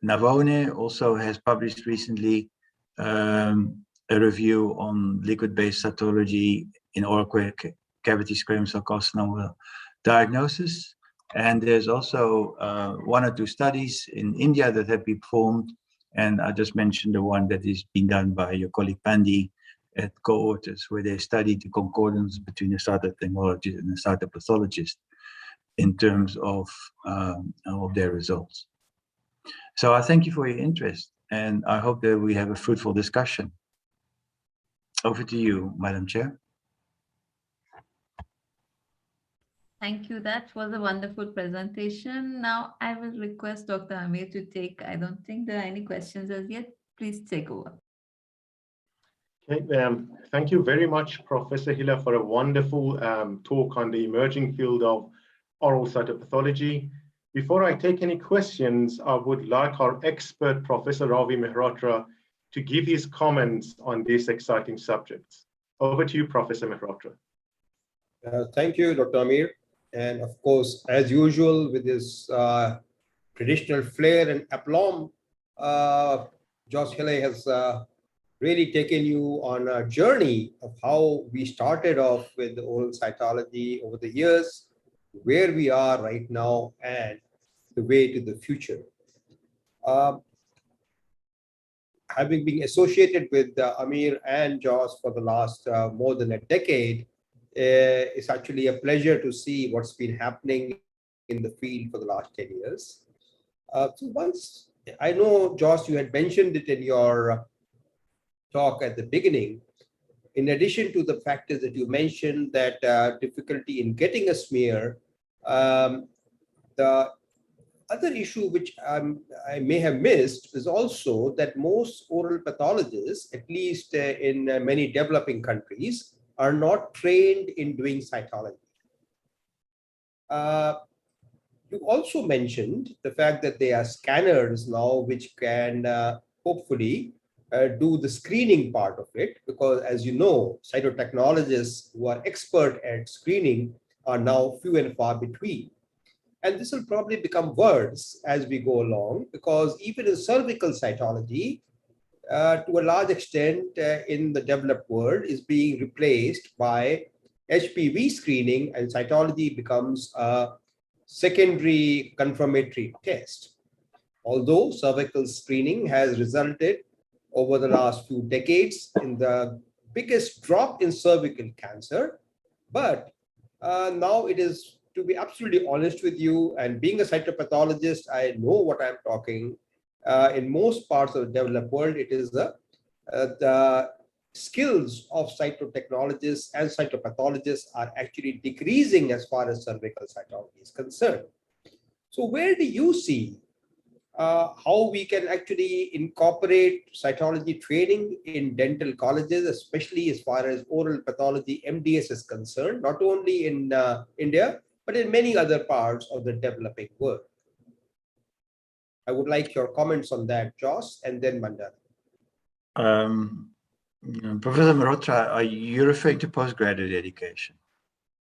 S2: Navone also has published recently a review on liquid-based cytology in oral cavity squamous cell carcinoma diagnosis. And there's also 1 or 2 studies in India that have been performed. And I just mentioned the one that is being done by your colleague Pandi at co-authors, where they studied the concordance between the cytotechnologist and the cytopathologist in terms of their results. So I thank you for your interest, and I hope that we have a fruitful discussion. Over to you, Madam Chair.
S1: Thank you. That was a wonderful presentation. Now I will request Dr. Amir to take, I don't think there are any questions as yet. Please take over.
S4: Okay, thank you very much, Professor Hiller, for a wonderful talk on the emerging field of oral cytopathology. Before I take any questions, I would like our expert, Professor Ravi Mehrotra, to give his comments on these exciting subjects. Over to you, Professor Mehrotra.
S3: Thank you, Dr. Amir. And of course, as usual, with this traditional flair and aplomb, Josh Hille has really taken you on a journey of how we started off with the oral cytology over the years, where we are right now, and the way to the future. Having been associated with Amir and Josh for the last more than a decade, it's actually a pleasure to see what's been happening in the field for the last 10 years. So once, I know, Josh, you had mentioned it in your talk at the beginning, in addition to the factors that you mentioned, that difficulty in getting a smear, the other issue which I may have missed is also that most oral pathologists, at least in many developing countries, are not trained in doing cytology. You also mentioned the fact that there are scanners now which can hopefully do the screening part of it, because as you know, cytotechnologists who are expert at screening are now few and far between. And this will probably become worse as we go along, because even in cervical cytology, to a large extent in the developed world, is being replaced by HPV screening, and cytology becomes a secondary confirmatory test. Although cervical screening has resulted over the last few decades in the biggest drop in cervical cancer, but now it is, to be absolutely honest with you, and being a cytopathologist, I know what I'm talking. In most parts of the developed world, it is the skills of cytotechnologists and cytopathologists are actually decreasing as far as cervical cytology is concerned. So where do you see how we can actually incorporate cytology training in dental colleges, especially as far as oral pathology MDS is concerned, not only in India, but in many other parts of the developing world? I would like your comments on that, Josh, and then Mandana.
S2: Professor Mehrotra, are you referring to postgraduate education,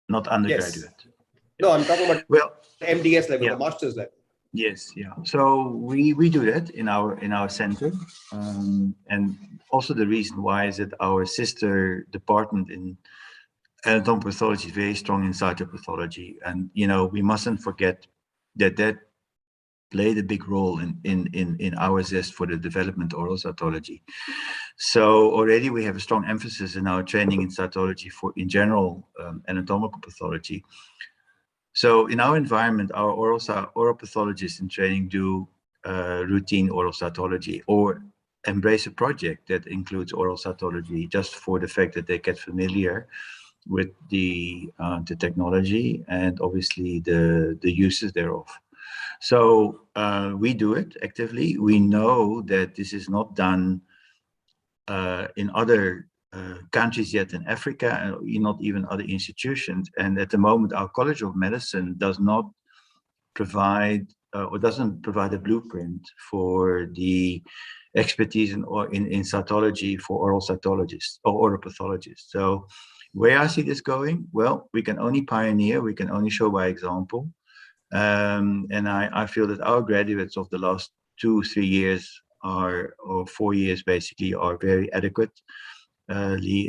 S2: not undergraduate?
S3: Yes. No, I'm talking about MDS level, the master's level.
S2: Yes, yeah. So we do that in our center, and also the reason why is that our sister department in anatomical pathology is very strong in cytopathology, and we mustn't forget that played a big role in our zest for the development of oral cytology. So already we have a strong emphasis in our training in cytology for in general anatomical pathology. So in our environment, our oral pathologists in training do routine oral cytology or embrace a project that includes oral cytology just for the fact that they get familiar with the technology and obviously the uses thereof. So we do it actively. We know that this is not done in other countries yet in Africa, and not even other institutions. And at the moment, our College of Medicine does not provide or doesn't provide a blueprint for the expertise in cytology for oral cytologists or oral pathologists. So where I see this going, well, we can only pioneer, we can only show by example. And I feel that our graduates of the last 2-3 years or 4 years basically are very adequately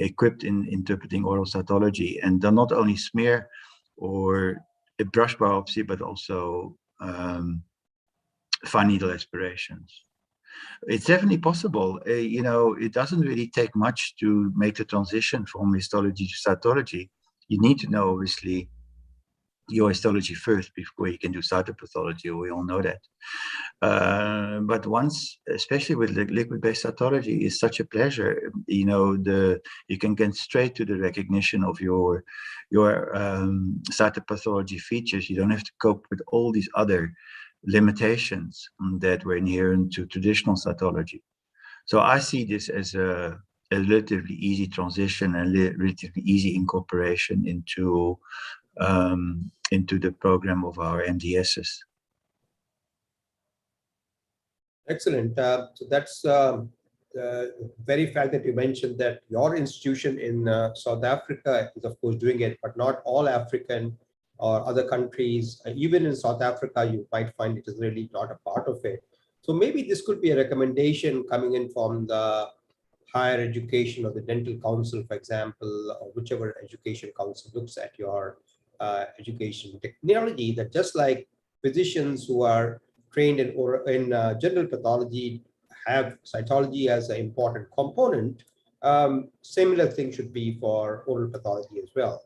S2: equipped in interpreting oral cytology, and they're not only smear or a brush biopsy, but also fine needle aspirations. It's definitely possible. It doesn't really take much to make the transition from histology to cytology. You need to know, obviously, your histology first before you can do cytopathology. We all know that. But once, especially with liquid-based cytology, is such a pleasure. You can get straight to the recognition of your cytopathology features. You don't have to cope with all these other limitations that were inherent to traditional cytology. So I see this as a relatively easy transition and relatively easy incorporation into the program of our MDSs.
S3: Excellent. So that's the very fact that you mentioned that your institution in South Africa is, of course, doing it, but not all African or other countries. Even in South Africa, you might find it is really not a part of it. So maybe this could be a recommendation coming in from the higher education or the dental council, for example, or whichever education council looks at your education technology, that just like physicians who are trained in general pathology have cytology as an important component, similar thing should be for oral pathology as well.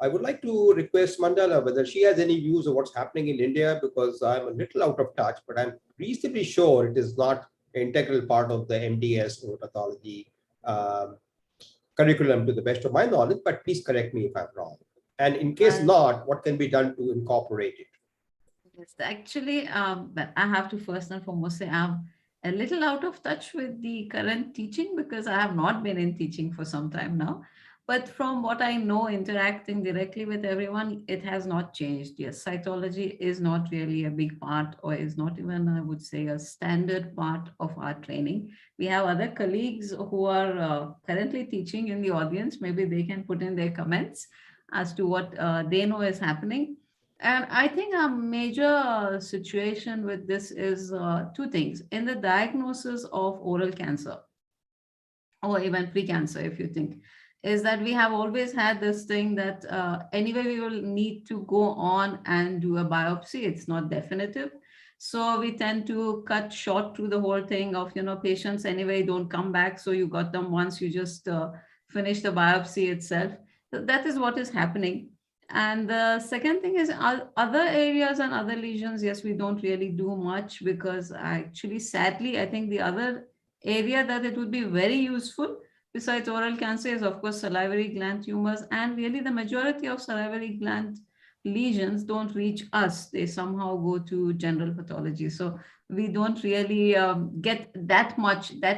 S3: I would like to request Mandala whether she has any views of what's happening in India, because I'm a little out of touch, but I'm reasonably sure it is not an integral part of the MDS oral pathology curriculum to the best of my knowledge, but please correct me if I'm wrong. And in case not, what can be done to incorporate it?
S1: Yes, actually, but I have to first and foremost say I'm a little out of touch with the current teaching because I have not been in teaching for some time now. But from what I know, interacting directly with everyone, it has not changed. Yes, cytology is not really a big part, or is not even, I would say, a standard part of our training. We have other colleagues who are currently teaching in the audience. Maybe they can put in their comments as to what they know is happening. And I think a major situation with this is two things. In the diagnosis of oral cancer, or even pre-cancer, if you think, is that we have always had this thing that anyway, we will need to go on and do a biopsy. It's not definitive. So we tend to cut short through the whole thing of, patients anyway don't come back. So you got them once, you just finish the biopsy itself. So that is what is happening. And the second thing is other areas and other lesions. Yes, we don't really do much because actually, sadly, I think the other area that it would be very useful besides oral cancer is, of course, salivary gland tumors. And really, the majority of salivary gland lesions don't reach us. They somehow go to general pathology. So we don't really get that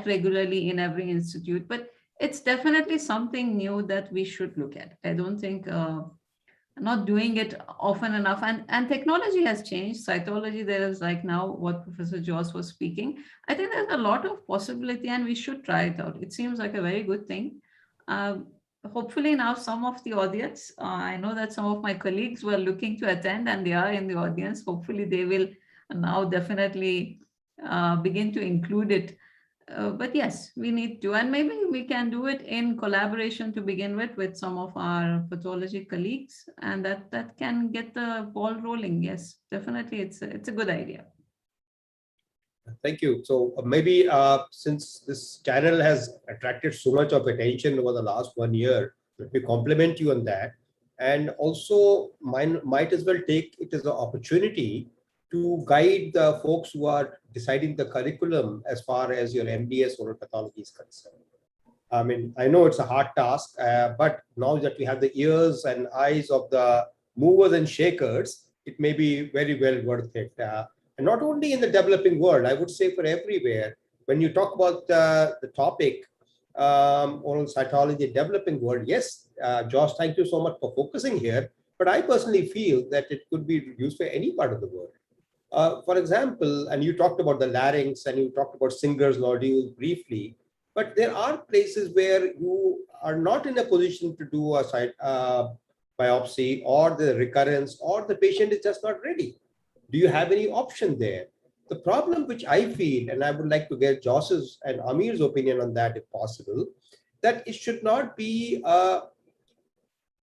S1: regularly in every institute. But it's definitely something new that we should look at. I don't think not doing it often enough, and technology has changed. Cytology, there is, like now what Professor Joss was speaking, I think there's a lot of possibility and we should try it out. It seems like a very good thing. Hopefully now some of the audience, I know that some of my colleagues were looking to attend and they are in the audience. Hopefully they will now definitely begin to include it. But yes, we need to, and maybe we can do it in collaboration to begin with some of our pathology colleagues, and that can get the ball rolling. Yes, definitely, it's a good idea.
S3: Thank you. So maybe since this channel has attracted so much of attention over the last 1 year, let me compliment you on that, and also might as well take it as an opportunity to guide the folks who are deciding the curriculum as far as your MDS oral pathology is concerned. I mean, I know it's a hard task, but now that we have the ears and eyes of the movers and shakers, it may be very well worth it. And not only in the developing world, I would say for everywhere. When you talk about the topic, oral cytology developing world, yes, Josh, thank you so much for focusing here. But I personally feel that it could be used for any part of the world. For example, and you talked about the larynx and you talked about Singer's nodule briefly, but there are places where you are not in a position to do a biopsy, or the recurrence, or the patient is just not ready. Do you have any option there? The problem which I feel, and I would like to get Josh's and Amir's opinion on that if possible, that it should not be a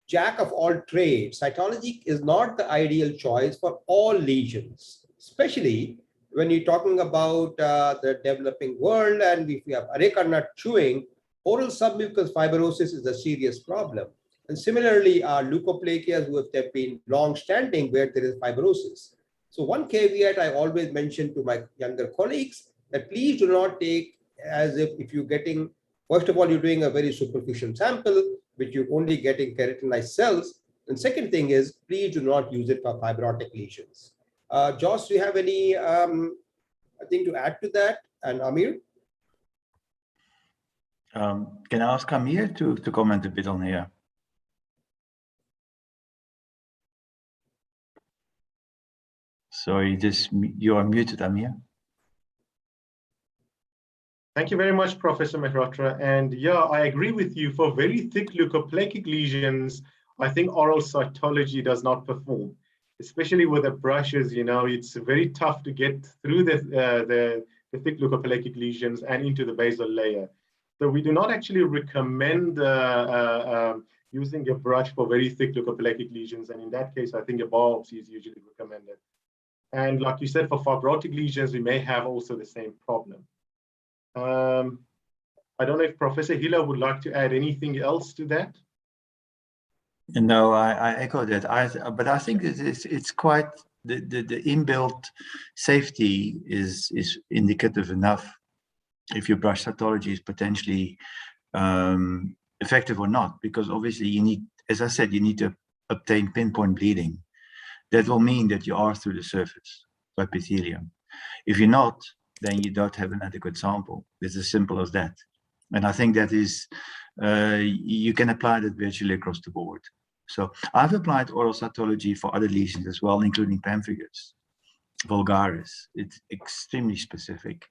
S3: jack of all trades. Cytology is not the ideal choice for all lesions, especially when you're talking about the developing world, and if you have areca nut chewing, oral submucous fibrosis is a serious problem. And similarly, leukoplakias who have been long-standing where there is fibrosis. So one caveat I always mention to my younger colleagues, that please do not take as if you're getting, first of all, you're doing a very superficial sample, which you're only getting keratinized cells. And second thing is, please do not use it for fibrotic lesions. Josh, do you have any thing to add to that? And Amir?
S2: Can I ask Amir to comment a bit on here? Sorry, you are muted, Amir.
S4: Thank you very much, Professor Mehrotra. And yeah, I agree with you. For very thick leukoplakic lesions, I think oral cytology does not perform, especially with the brushes. You know, it's very tough to get through the thick leukoplakic lesions and into the basal layer. So we do not actually recommend using a brush for very thick leukoplakic lesions. And in that case, I think a biopsy is usually recommended. And like you said, for fibrotic lesions, we may have also the same problem. I don't know if Professor Hiller would like to add anything else to that.
S2: No, I echo that. But I think it's quite the inbuilt safety is indicative enough if your brush cytology is potentially effective or not, because obviously you need, as I said, you need to obtain pinpoint bleeding. That will mean that you are through the surface of epithelium. If you're not, then you don't have an adequate sample. It's as simple as that. And I think that is, you can apply that virtually across the board. So I've applied oral cytology for other lesions as well, including pemphigus vulgaris. It's extremely specific.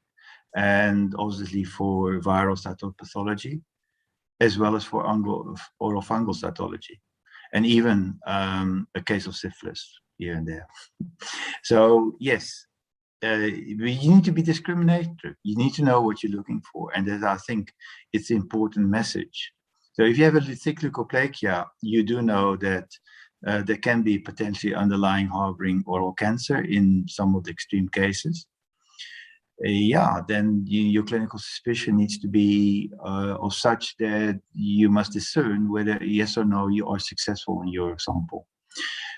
S2: And obviously for viral cytopathology, as well as for oral fungal cytology, and even a case of syphilis here and there. So yes, you need to be discriminative. You need to know what you're looking for, and that I think it's an important message. So if you have a thick leukoplakia, you do know that there can be potentially underlying harboring oral cancer in some of the extreme cases. Yeah, then your clinical suspicion needs to be of such that you must discern whether yes or no you are successful in your sample.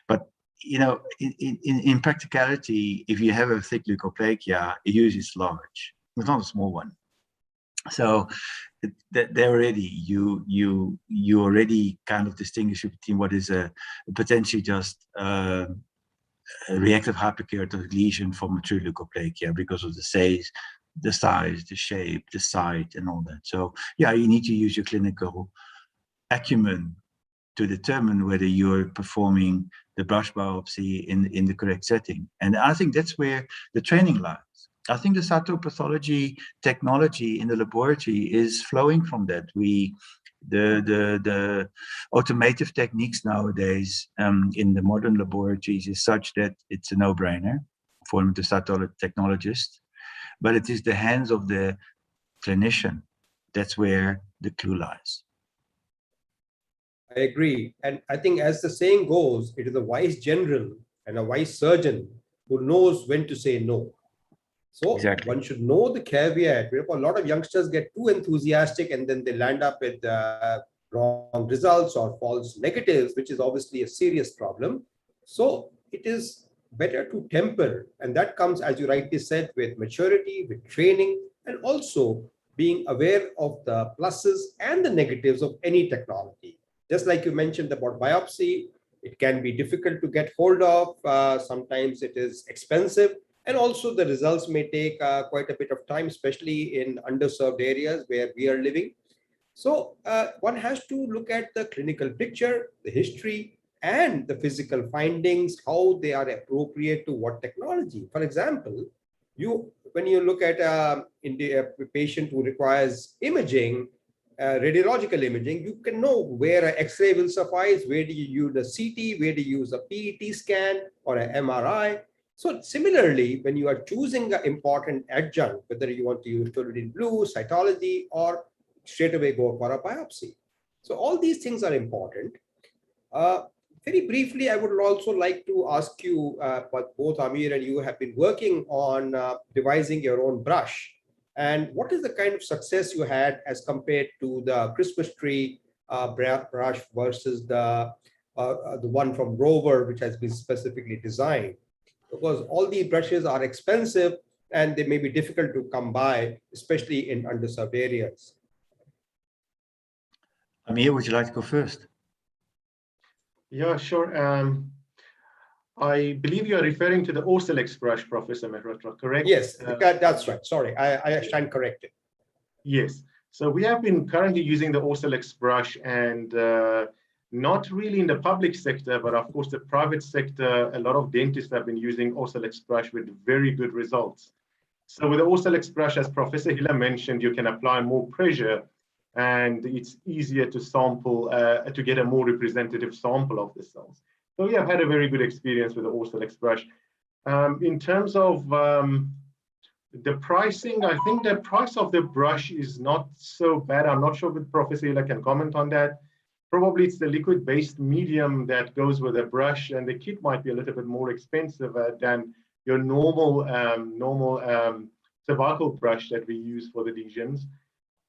S2: But you know, in practicality, if you have a thick leukoplakia, it usually is large. It's not a small one. So there already you already kind of distinguish between what is a potentially just a reactive hyperkeratotic lesion from a true leukoplakia because of the size, the shape, the site, and all that. So yeah, you need to use your clinical acumen to determine whether you're performing the brush biopsy in the correct setting. And I think that's where the training lies. I think the cytopathology technology in the laboratory is flowing from that. The automative techniques nowadays in the modern laboratories is such that it's a no-brainer for the cytologist, but it is the hands of the clinician. That's where the clue lies.
S3: I agree. And I think as the saying goes, it is a wise general and a wise surgeon who knows when to say no. So
S2: exactly.
S3: One should know the caveat. A lot of youngsters get too enthusiastic and then they land up with wrong results or false negatives, which is obviously a serious problem. So it is better to temper. And that comes, as you rightly said, with maturity, with training, and also being aware of the pluses and the negatives of any technology. Just like you mentioned about biopsy, it can be difficult to get hold of. Sometimes it is expensive. And also the results may take quite a bit of time, especially in underserved areas where we are living. So one has to look at the clinical picture, the history, and the physical findings, how they are appropriate to what technology. For example, when you look at a patient who requires imaging, radiological imaging, you can know where an X-ray will suffice, where do you use a CT, where do you use a PET scan or an MRI. So similarly, when you are choosing an important adjunct, whether you want to use toluidine blue, cytology, or straight away go for a biopsy. So all these things are important. Very briefly, I would also like to ask you, but both Amir and you have been working on devising your own brush. And what is the kind of success you had as compared to the Christmas tree brush versus the one from Rover, which has been specifically designed? Because all these brushes are expensive and they may be difficult to come by, especially in underserved areas.
S2: Amir, would you like to go first?
S4: Yeah, sure. I believe you are referring to the Orsilex brush, Professor Mehrotra, correct?
S3: Yes, that's right. Sorry, I stand corrected.
S4: Yes. So we have been currently using the Orsilex brush, and not really in the public sector, but of course the private sector, a lot of dentists have been using Orsilex brush with very good results. So with the Orsilex brush, as Professor Hiller mentioned, you can apply more pressure, and it's easier to sample, to get a more representative sample of the cells. So yeah, I've had a very good experience with the Orsilex brush. In terms of the pricing, I think the price of the brush is not so bad. I'm not sure if Professor Hiller can comment on that. Probably it's the liquid-based medium that goes with the brush, and the kit might be a little bit more expensive than your normal cervical brush that we use for the lesions.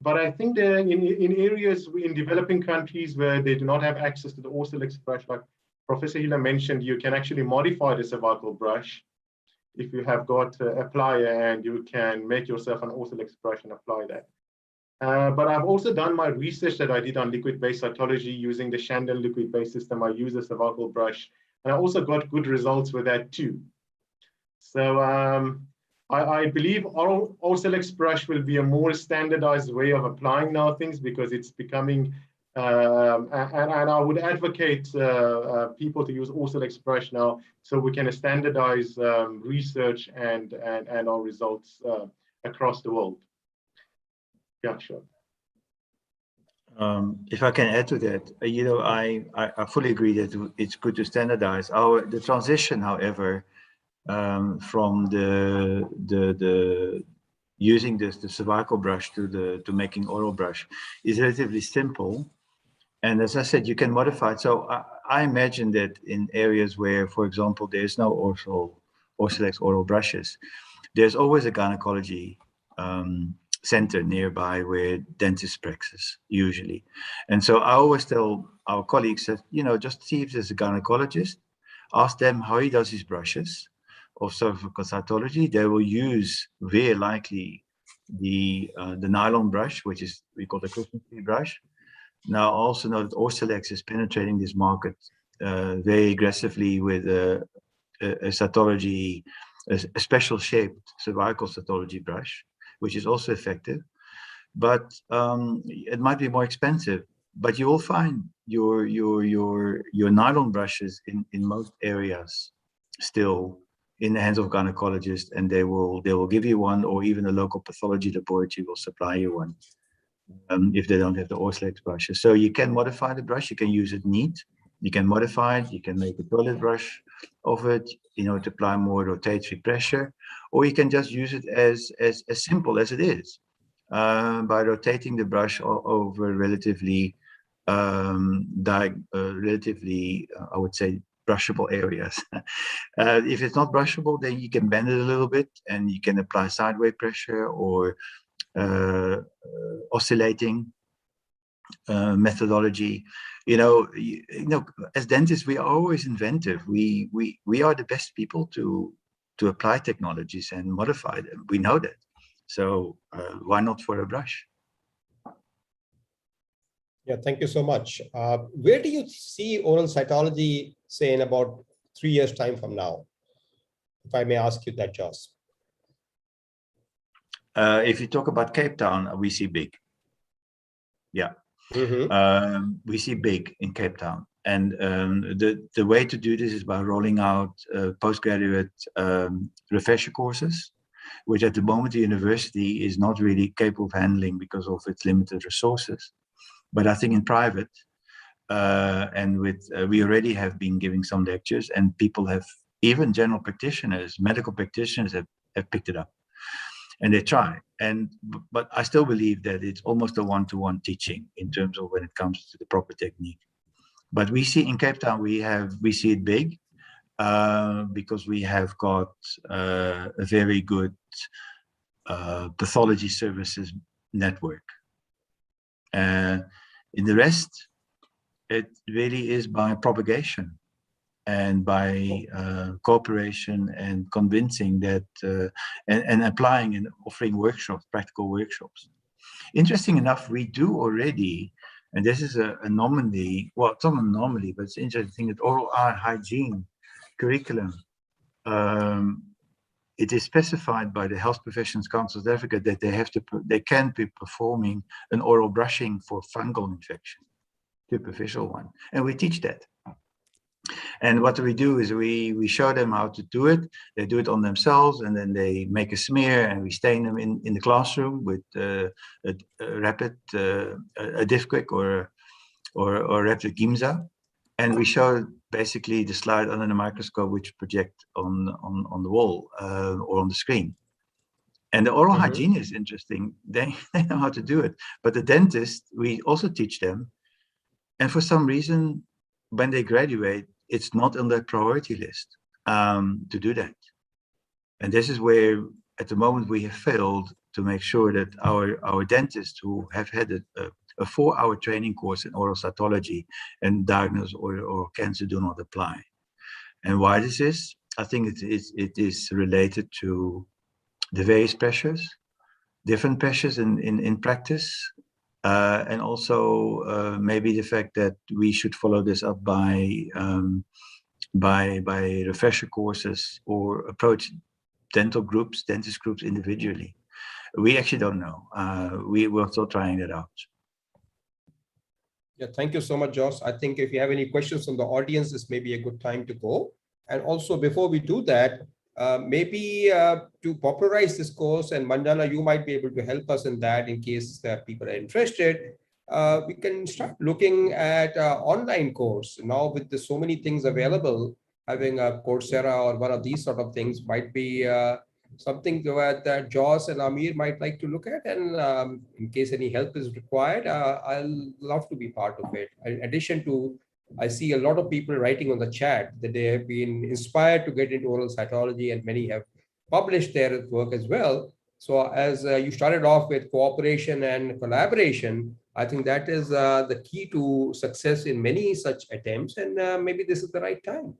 S4: But I think that in areas in developing countries where they do not have access to the Orsilex brush, like Professor Hiller mentioned, you can actually modify the cervical brush if you have got a plier, and you can make yourself an Orsilex brush and apply that. But I've also done my research that I did on liquid-based cytology using the Shandon liquid-based system. I use a cervical brush, and I also got good results with that too. So I believe Orsilex brush will be a more standardized way of applying now things, because it's becoming, and I would advocate people to use Orsilex brush now, so we can standardize research and our results across the world. Yeah, sure.
S2: If I can add to that, you know, I fully agree that it's good to standardize. The transition, however, from the using the cervical brush to making oral brush is relatively simple. And as I said, you can modify it. So I imagine that in areas where, for example, there's no Orsilex oral brushes, there's always a gynecology center nearby where dentists practice usually. And so I always tell our colleagues that, you know, just see if there's a gynecologist, ask them how he does his brushes of cervical cytology. They will use very likely the nylon brush, which is we call the Christmas tree brush. Now also know that Orsilex is penetrating this market very aggressively with a cytology, a special shaped cervical cytology brush, which is also effective, but it might be more expensive. But you will find your nylon brushes in most areas still in the hands of gynecologists, and they will give you one, or even a local pathology laboratory will supply you one if they don't have the Orsilex brushes. So you can modify the brush, you can use it neat, you can modify it, you can make a toilet brush of it, you know, to apply more rotatory pressure, or you can just use it as simple as it is, by rotating the brush over relatively, I would say, brushable areas. If it's not brushable, then you can bend it a little bit, and you can apply sideway pressure or oscillating methodology. You know, as dentists, we are always inventive. We are the best people to apply technologies and modify them. We know that. So why not for a brush?
S3: Yeah, thank you so much. Where do you see oral cytology, say, in about 3 years' time from now? If I may ask you that, Joss.
S2: If you talk about Cape Town, we see big. Yeah. We see big in Cape Town. And the way to do this is by rolling out postgraduate refresher courses, which at the moment the university is not really capable of handling because of its limited resources. But I think in private, and with we already have been giving some lectures, and people have, even general practitioners, medical practitioners have picked it up. And they try, but I still believe that it's almost a one-to-one teaching in terms of when it comes to the proper technique. But we see in Cape Town, we see it big because we have got a very good pathology services network. In the rest, it really is by propagation and by cooperation and convincing that and applying and offering workshops, practical workshops. Interesting enough, we do already, and this is an anomaly, well, it's not an anomaly, but it's interesting that oral hygiene curriculum it is specified by the Health Professions Council of Africa that they can be performing an oral brushing for fungal infection, superficial one, and we teach that. And what we do is we show them how to do it. They do it on themselves, and then they make a smear, and we stain them in the classroom with a rapid, a Diffquick or rapid Gimsa, and we show basically the slide under the microscope, which project on the wall or on the screen. And the oral hygiene is interesting. They know how to do it, but the dentist, we also teach them. And for some reason, when they graduate, it's not on their priority list to do that. And this is where, at the moment, we have failed to make sure that our dentists who have had a 4-hour training course in oral cytology and diagnose oral cancer do not apply. And why this is? I think it is related to the various pressures, different pressures in practice, and also maybe the fact that we should follow this up by refresher courses or approach dentist groups individually. We actually don't know. We're still trying that out.
S3: Yeah, thank you so much, Josh. I think if you have any questions from the audience, this may be a good time to go. And also, before we do that, maybe to popularize this course, and Mandana, you might be able to help us in that in case that people are interested. We can start looking at online course. Now with so many things available, having a Coursera or one of these sort of things might be something that Josh and Amir might like to look at. And in case any help is required, I'll love to be part of it. In addition to, I see a lot of people writing on the chat that they have been inspired to get into oral cytology, and many have published their work as well. So as you started off with cooperation and collaboration, I think that is the key to success in many such attempts, and maybe this is the right time.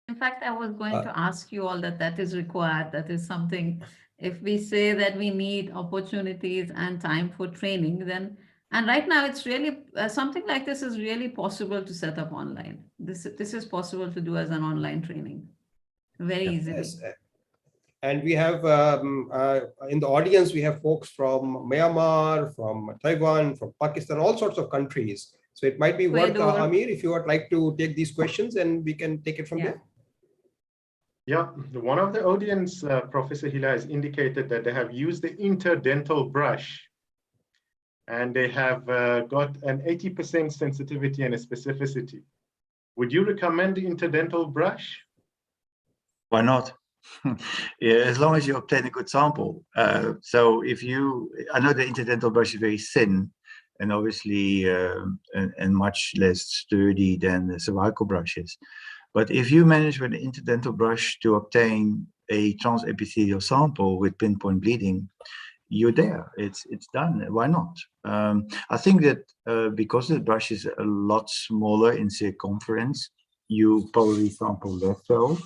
S1: In fact, I was going to ask you all that is required. That is something, if we say that we need opportunities and time for training, then, and right now it's really, something like this is really possible to set up online. This is possible to do as an online training, very easily.
S3: Yes. And we have, in the audience, we have folks from Myanmar, from Taiwan, from Pakistan, all sorts of countries. So it might be worth, Amir, if you would like to take these questions, and we can take it from there.
S4: Yeah, one of the audience, Professor Hila, has indicated that they have used the interdental brush, and they have got an 80% sensitivity and a specificity. Would you recommend the interdental brush?
S2: Why not? Yeah, as long as you obtain a good sample. So if I know the interdental brush is very thin, and obviously and much less sturdy than the cervical brushes. But if you manage with an interdental brush to obtain a transepithelial sample with pinpoint bleeding, you're there. It's done. Why not? I think that because the brush is a lot smaller in circumference, you probably sample less cells.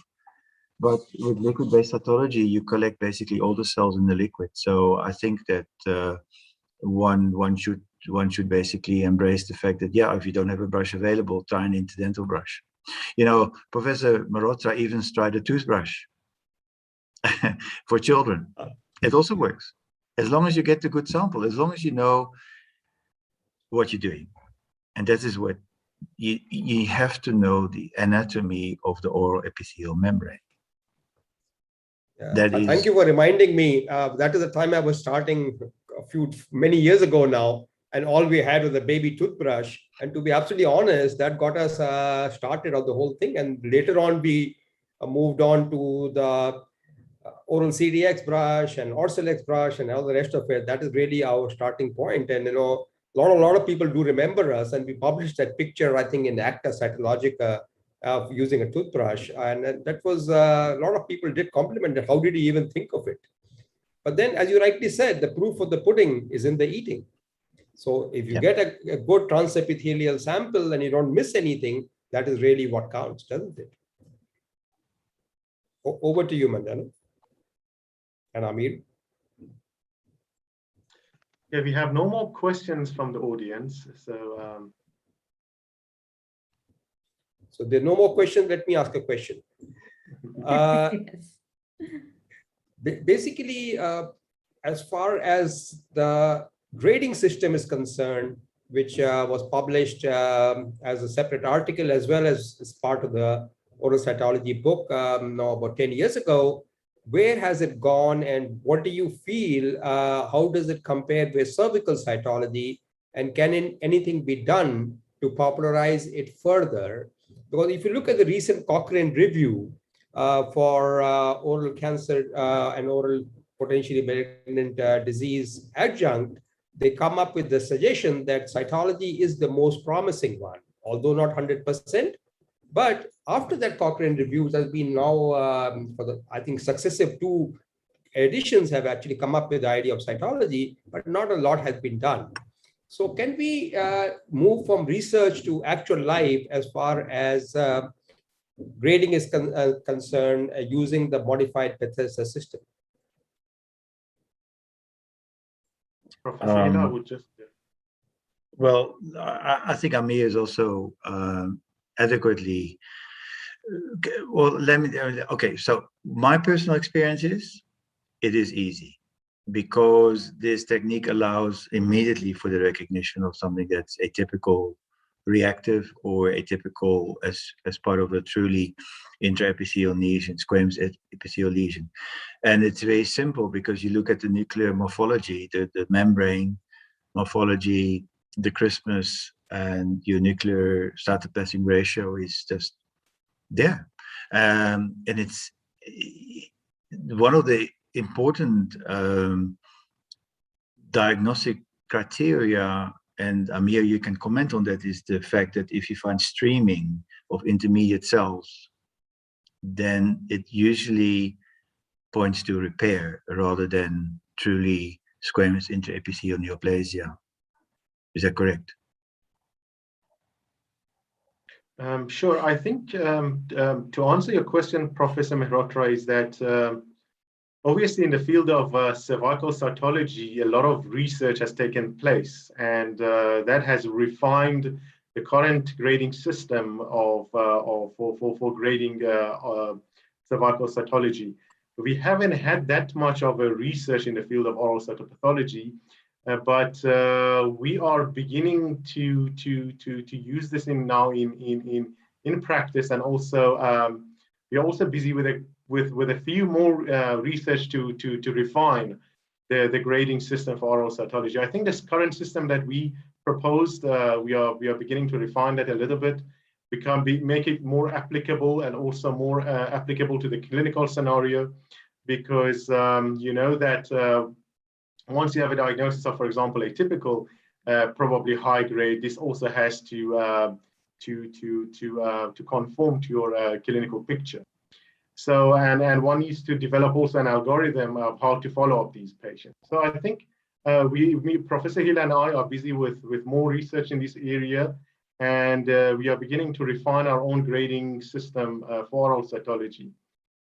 S2: But with liquid-based cytology, you collect basically all the cells in the liquid. So I think that one should basically embrace the fact that, yeah, if you don't have a brush available, try an interdental brush. You know, Professor Marotra even tried a toothbrush for children. It also works, as long as you get the good sample, as long as you know what you're doing. And that is what you have to know, the anatomy of the oral epithelial membrane.
S3: Thank you for reminding me. That is the time I was starting many years ago now, and all we had was a baby toothbrush. And to be absolutely honest, that got us started on the whole thing. And later on, we moved on to the oral CDX brush and Orsilex brush and all the rest of it. That is really our starting point. And, you know, a lot of people do remember us, and we published that picture, I think, in Acta Cytologica of using a toothbrush. And that was, a lot of people did compliment it. How did he even think of it? But then, as you rightly said, the proof of the pudding is in the eating. So if you get a good transepithelial sample and you don't miss anything, that is really what counts, doesn't it? Over to you, Mandana and Amir.
S4: Yeah, we have no more questions from the audience. So,
S3: so there's no more questions. Let me ask a question.
S1: Yes.
S3: Basically, as far as the grading system is concerned, which was published as a separate article as well as part of the oral cytology book now about 10 years ago, where has it gone and what do you feel? How does it compare with cervical cytology? And can anything be done to popularize it further? Because if you look at the recent Cochrane review for oral cancer and oral potentially malignant disease adjunct, they come up with the suggestion that cytology is the most promising one, although not 100%. But after that Cochrane review, has been now for the, I think, successive two editions have actually come up with the idea of cytology, but not a lot has been done. So can we move from research to actual life as far as grading is concerned using the modified Bethesda system?
S4: Professor Hila, I would just.
S2: Well, I think Amir is also adequately. Well, let me. Okay, so my personal experience is it is easy because this technique allows immediately for the recognition of something that's atypical, reactive, or atypical as part of a truly intraepithelial lesion, squamous epithelial lesion. And it's very simple because you look at the nuclear morphology, the membrane morphology, the crispness, and your nuclear cytoplasmic ratio is just there. And it's one of the important diagnostic criteria, and Amir, you can comment on that, is the fact that if you find streaming of intermediate cells, then it usually points to repair rather than truly squamous intraepithelial neoplasia. Is that correct?
S4: Sure. I think to answer your question, Professor Mehrotra, is that obviously in the field of cervical cytology, a lot of research has taken place, and that has refined the current grading system for grading cervical cytology. We haven't had that much of a research in the field of oral cytopathology, but we are beginning to use this now in practice, and also we are also busy with a few more research to refine the grading system for oral cytology. I think this current system that we proposed, we are beginning to refine that a little bit, make it more applicable and also more applicable to the clinical scenario, because you know that once you have a diagnosis of, for example, atypical, probably high grade, this also has to conform to your clinical picture. So, and one needs to develop also an algorithm of how to follow up these patients. So I think Professor Hill and I are busy with more research in this area, and we are beginning to refine our own grading system for oral cytology.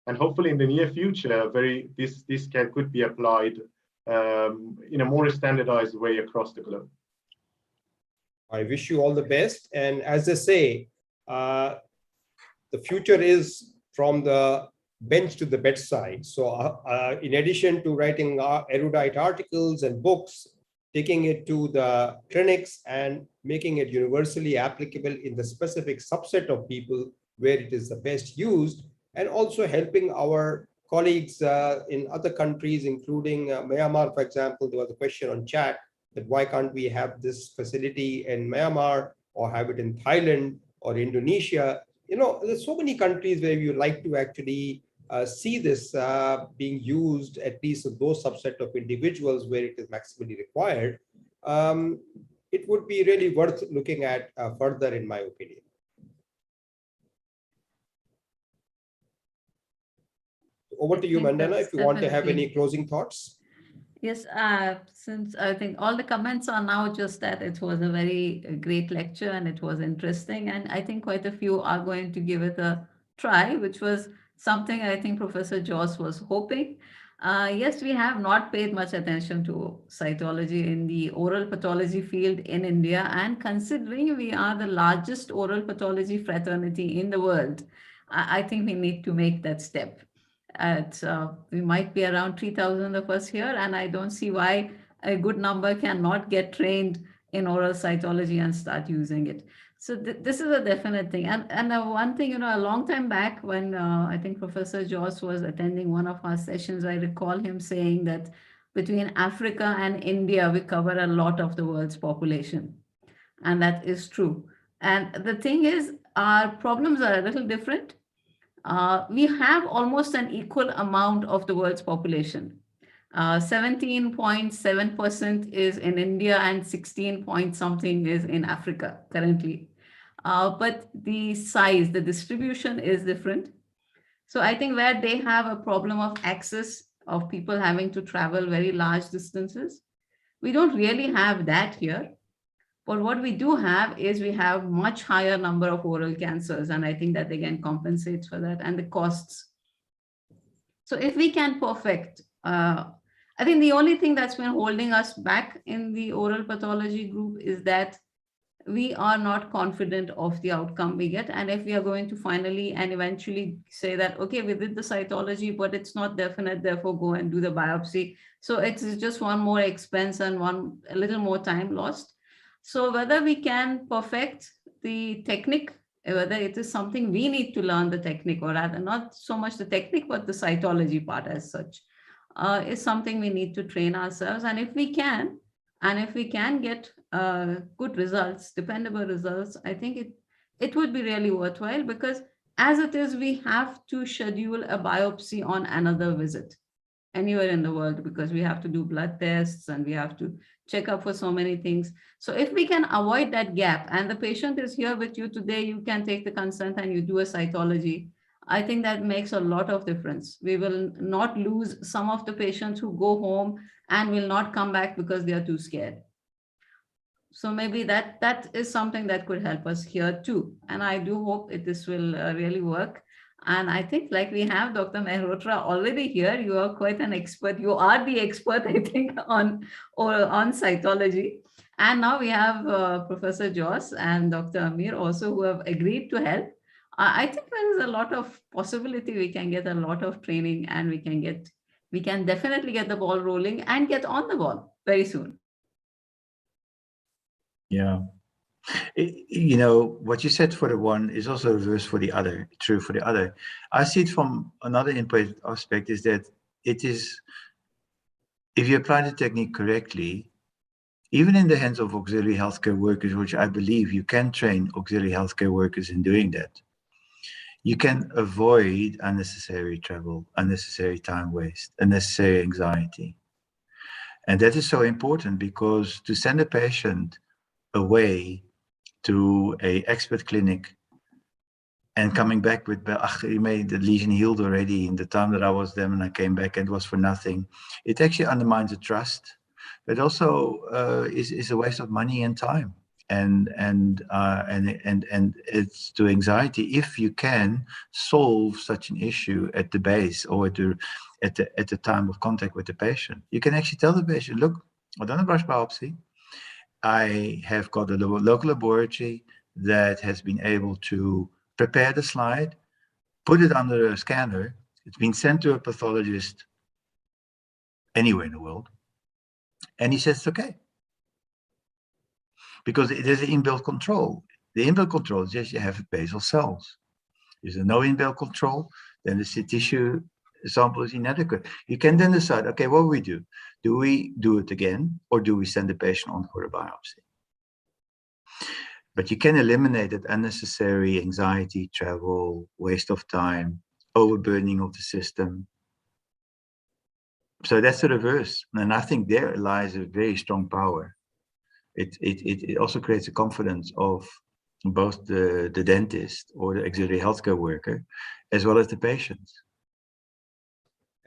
S4: And hopefully in the near future, this could be applied in a more standardized way across the globe.
S3: I wish you all the best. And as I say, the future is from the bench to the bedside. So in addition to writing erudite articles and books, taking it to the clinics and making it universally applicable in the specific subset of people where it is the best used, and also helping our colleagues in other countries, including Myanmar, for example. There was a question on chat that why can't we have this facility in Myanmar or have it in Thailand or Indonesia? You know, there's so many countries where you like to actually see this being used, at least of those subset of individuals where it is maximally required. It would be really worth looking at further, in my opinion. Over to you, Mandana, if you want to have any closing thoughts.
S1: Yes, since I think all the comments are now just that it was a very great lecture and it was interesting. And I think quite a few are going to give it a try, which was something I think Professor Joss was hoping. Yes, we have not paid much attention to cytology in the oral pathology field in India. And considering we are the largest oral pathology fraternity in the world, I think we need to make that step. We might be around 3,000 of us here, and I don't see why a good number cannot get trained in oral cytology and start using it. So this is a definite thing. And one thing, a long time back when I think Professor Joss was attending one of our sessions, I recall him saying that between Africa and India, we cover a lot of the world's population. And that is true. And the thing is, our problems are a little different. We have almost an equal amount of the world's population. 17.7% is in India and 16 point something is in Africa currently. But the size, the distribution is different. So I think where they have a problem of access of people having to travel very large distances, we don't really have that here. But what we do have is we have much higher number of oral cancers. And I think that again compensates for that and the costs. So if we can perfect, I think the only thing that's been holding us back in the oral pathology group is that we are not confident of the outcome we get. And if we are going to finally and eventually say that, okay, we did the cytology, but it's not definite, therefore go and do the biopsy. So it's just one more expense and a little more time lost. So whether we can perfect the technique, whether it is something we need to learn the technique, or rather not so much the technique, but the cytology part as such, is something we need to train ourselves. And if we can get good results, dependable results, I think it would be really worthwhile, because as it is, we have to schedule a biopsy on another visit anywhere in the world, because we have to do blood tests and we have to check up for so many things. So if we can avoid that gap and the patient is here with you today, you can take the consent and you do a cytology. I think that makes a lot of difference. We will not lose some of the patients who go home and will not come back because they are too scared. So maybe that is something that could help us here too. And I do hope this will really work. And I think like we have Dr. Mehrotra already here, you are quite an expert. You are the expert, I think, on cytology. And now we have Professor Joss and Dr. Amir also, who have agreed to help. I think there is a lot of possibility we can get a lot of training, and we can definitely get the ball rolling and get on the ball very soon.
S2: Yeah. What you said for the one is also reverse for the other, true for the other. I see it from another important aspect, is that it is, if you apply the technique correctly, even in the hands of auxiliary healthcare workers, which I believe you can train auxiliary healthcare workers in doing that, you can avoid unnecessary travel, unnecessary time waste, unnecessary anxiety. And that is so important, because to send a patient away to an expert clinic and coming back with, you made the lesion healed already in the time that I was there and I came back and it was for nothing. It actually undermines the trust, but also is a waste of money and time. And it's to anxiety if you can solve such an issue at the base or at the time of contact with the patient. You can actually tell the patient, look, I've done a brush biopsy. I have got a local laboratory that has been able to prepare the slide, put it under a scanner. It's been sent to a pathologist anywhere in the world. And he says it's okay. Because it is an inbuilt control. The inbuilt control is just you have basal cells. If there's no inbuilt control, then the tissue sample is inadequate. You can then decide, okay, what do we do? Do we do it again, or do we send the patient on for a biopsy? But you can eliminate that unnecessary anxiety, travel, waste of time, overburdening of the system. So that's the reverse. And I think there lies a very strong power. It also creates a confidence of both the dentist or the auxiliary healthcare worker, as well as the patients.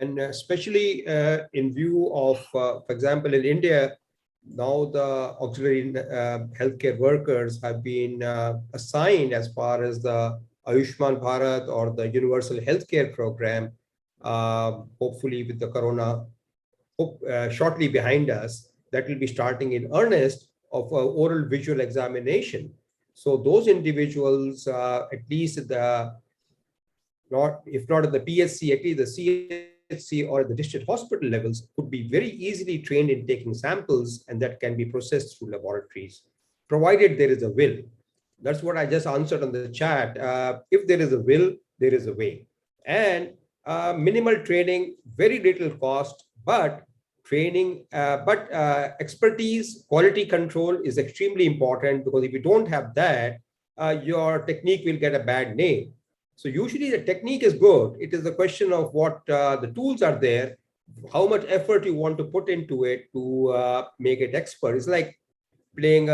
S3: And especially in view of, for example, in India, now the auxiliary healthcare workers have been assigned as far as the Ayushman Bharat or the Universal Healthcare Program, hopefully with the Corona shortly behind us, that will be starting in earnest of oral visual examination. So those individuals, at least the if not at the PSC, at least the CHC or the district hospital levels, could be very easily trained in taking samples, and that can be processed through laboratories, provided there is a will. That's what I just answered on the chat. If there is a will, there is a way. And minimal training, very little cost, but training, expertise, quality control is extremely important, because if you don't have that, your technique will get a bad name. So usually the technique is good. It is a question of what the tools are there, how much effort you want to put into it to make it expert. It's like playing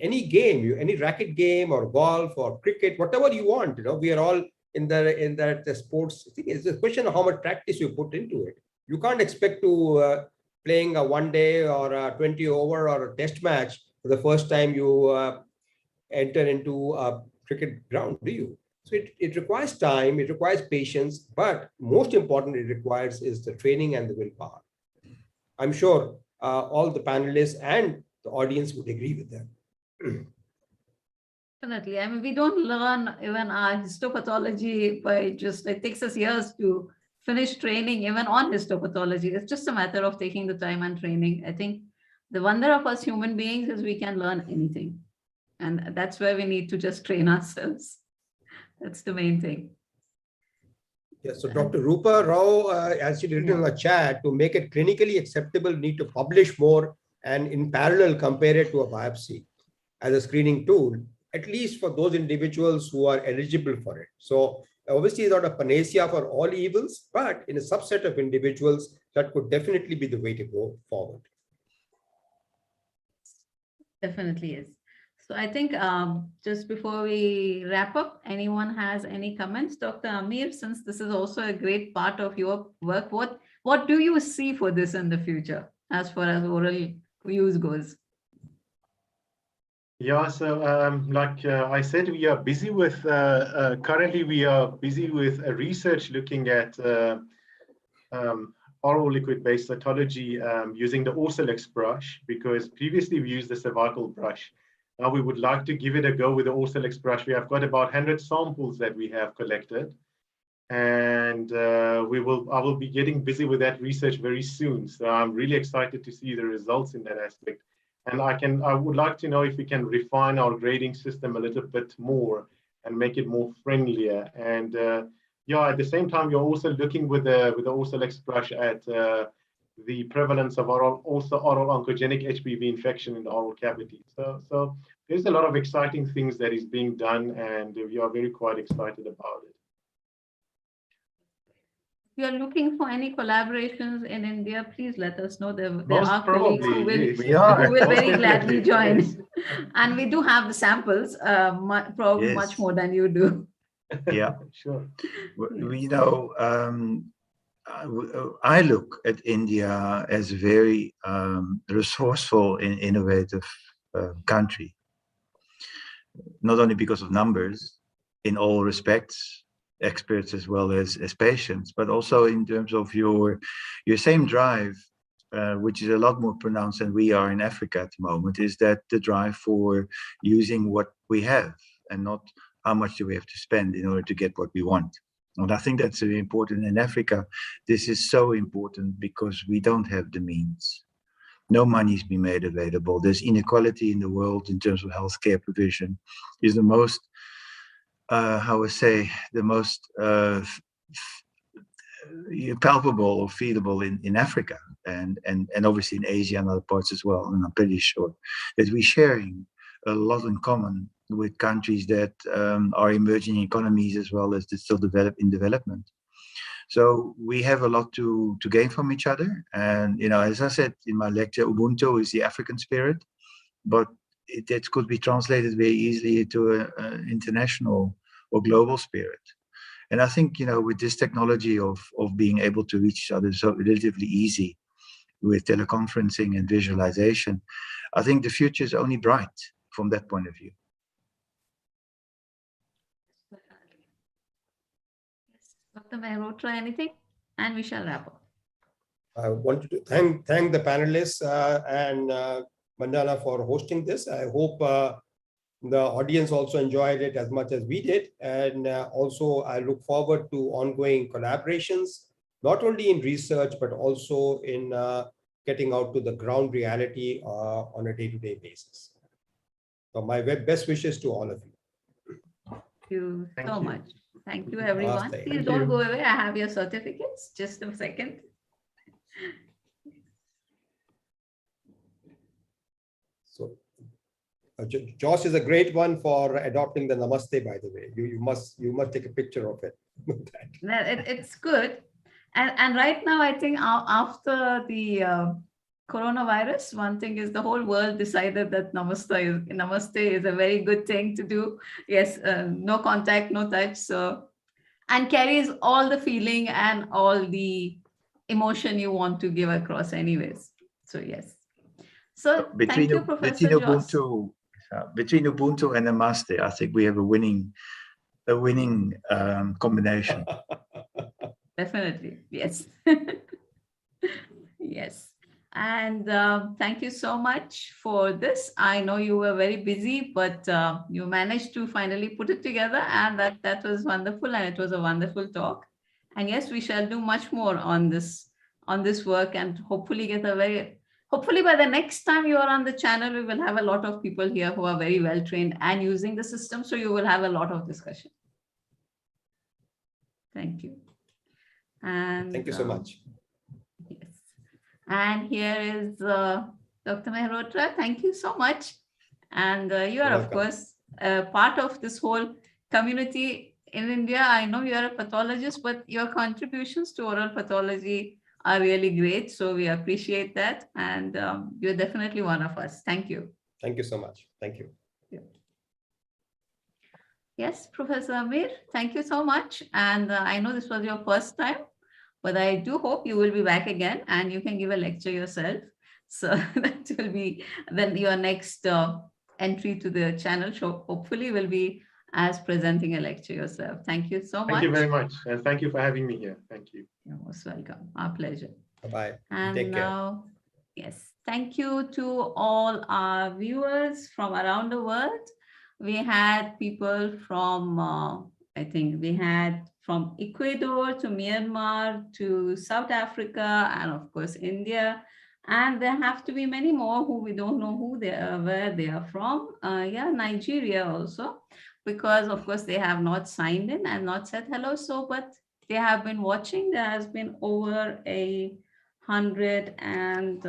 S3: any game, any racket game or golf or cricket, whatever you want. We are all in the sports thing. It's a question of how much practice you put into it. You can't expect to playing a 1 day or a 20 over or a test match for the first time you enter into a cricket ground, do you? So it requires time, it requires patience, but most important, it requires is the training and the willpower. I'm sure all the panelists and the audience would agree with that.
S1: Definitely. I mean, we don't learn even our histopathology by just, it takes us years to finish training even on histopathology. It's just a matter of taking the time and training. I think the wonder of us human beings is we can learn anything. And that's where we need to just train ourselves. That's the main thing.
S3: Yeah, so Dr. Rupa Rao, as you written in the chat, to make it clinically acceptable, need to publish more and in parallel compare it to a biopsy as a screening tool, at least for those individuals who are eligible for it. So obviously it's not a panacea for all evils, but in a subset of individuals, that could definitely be the way to go forward.
S1: Definitely is. So I think just before we wrap up, anyone has any comments? Dr. Amir, since this is also a great part of your work, what do you see for this in the future as far as oral use goes?
S4: Yeah, so like I said, we are busy with, currently we are busy with research looking at oral liquid-based cytology using the Orsilex brush, because previously we used the cervical brush. Now we would like to give it a go with the Orsilex brush. We have got about 100 samples that we have collected, and I will be getting busy with that research very soon. So I'm really excited to see the results in that aspect. And I would like to know if we can refine our grading system a little bit more and make it more friendlier. And yeah, at the same time, you're also looking with the Orsilex brush at the prevalence of oral oncogenic HPV infection in the oral cavity. So there's a lot of exciting things that is being done, and we are very quite excited about it.
S1: If you're looking for any collaborations in India, please let us know. There
S4: Most
S1: are colleagues who will,
S4: yes.
S1: who will
S4: Most
S1: very gladly
S4: definitely.
S1: join.
S4: Yes.
S1: And we do have the samples, probably
S2: Yes.
S1: much more than you do.
S2: Yeah.
S4: Sure.
S2: We know, I look at India as a very resourceful and innovative country, not only because of numbers in all respects, experts as well as patients, but also in terms of your same drive, which is a lot more pronounced than we are in Africa at the moment, is that the drive for using what we have and not how much do we have to spend in order to get what we want. And I think that's very important. In Africa, this is so important because we don't have the means. No money's been made available. There's inequality in the world in terms of healthcare provision. Is the most, how I say, the most palpable or feelable in Africa and obviously in Asia and other parts as well. And I'm pretty sure that we're sharing a lot in common with countries that are emerging economies as well as still in development. So we have a lot to gain from each other. And, you know, as I said in my lecture, Ubuntu is the African spirit, but it could be translated very easily to an international or global spirit. And I think, you know, with this technology of being able to reach each other so relatively easy with teleconferencing and visualization, I think the future is only bright from that point of view.
S1: Dr. Mehrotra, anything? And we shall wrap up.
S3: I wanted to thank the panelists and Mandana for hosting this. I hope the audience also enjoyed it as much as we did. And also I look forward to ongoing collaborations, not only in research, but also in getting out to the ground reality on a day-to-day basis. So my best wishes to all of you.
S1: Thank you
S4: Thank
S1: so
S4: you.
S1: much. Thank you, everyone.
S3: Namaste.
S1: Please
S4: Thank
S1: don't
S4: you.
S1: go away. I have your certificates. Just a second.
S3: So Josh is a great one for adopting the namaste, by the way. You must take a picture of it.
S1: It's good. And right now, I think after the coronavirus, one thing is the whole world decided that namaste is a very good thing to do. Yes, no contact, no touch. So, and carries all the feeling and all the emotion you want to give across anyways. So yes. So thank you, Professor Joss.
S2: Between Ubuntu and Namaste, I think we have a winning combination.
S1: Definitely, yes. Yes. And thank you so much for this. I know you were very busy, but you managed to finally put it together, and that was wonderful, and it was a wonderful talk. And yes, we shall do much more on this work, and hopefully hopefully by the next time you are on the channel, we will have a lot of people here who are very well trained and using the system. So you will have a lot of discussion. Thank you. And
S3: thank you so much.
S1: Yes. And here is Dr. Mehrotra. Thank you so much. And you are, of course, part of this whole community in India. I know you are a pathologist, but your contributions to oral pathology are really great. So we appreciate that. And you're definitely one of us. Thank you.
S3: Thank you so much. Thank you.
S1: Yes, Professor Amir, thank you so much. And I know this was your first time, but I do hope you will be back again and you can give a lecture yourself. So that will be then your next entry to the channel. So hopefully will be as presenting a lecture yourself. Thank you so much.
S4: Thank you very much. And thank you for having me here. Thank you.
S1: You're most welcome. Our pleasure.
S3: Bye-bye.
S1: And
S3: Take care.
S1: now, yes, thank you to all our viewers from around the world. We had people from, I think we had from Ecuador to Myanmar to South Africa and of course India. And there have to be many more who we don't know who they are, where they are from. Yeah, Nigeria also, because of course they have not signed in and not said hello. So, but they have been watching. There has been over 100 and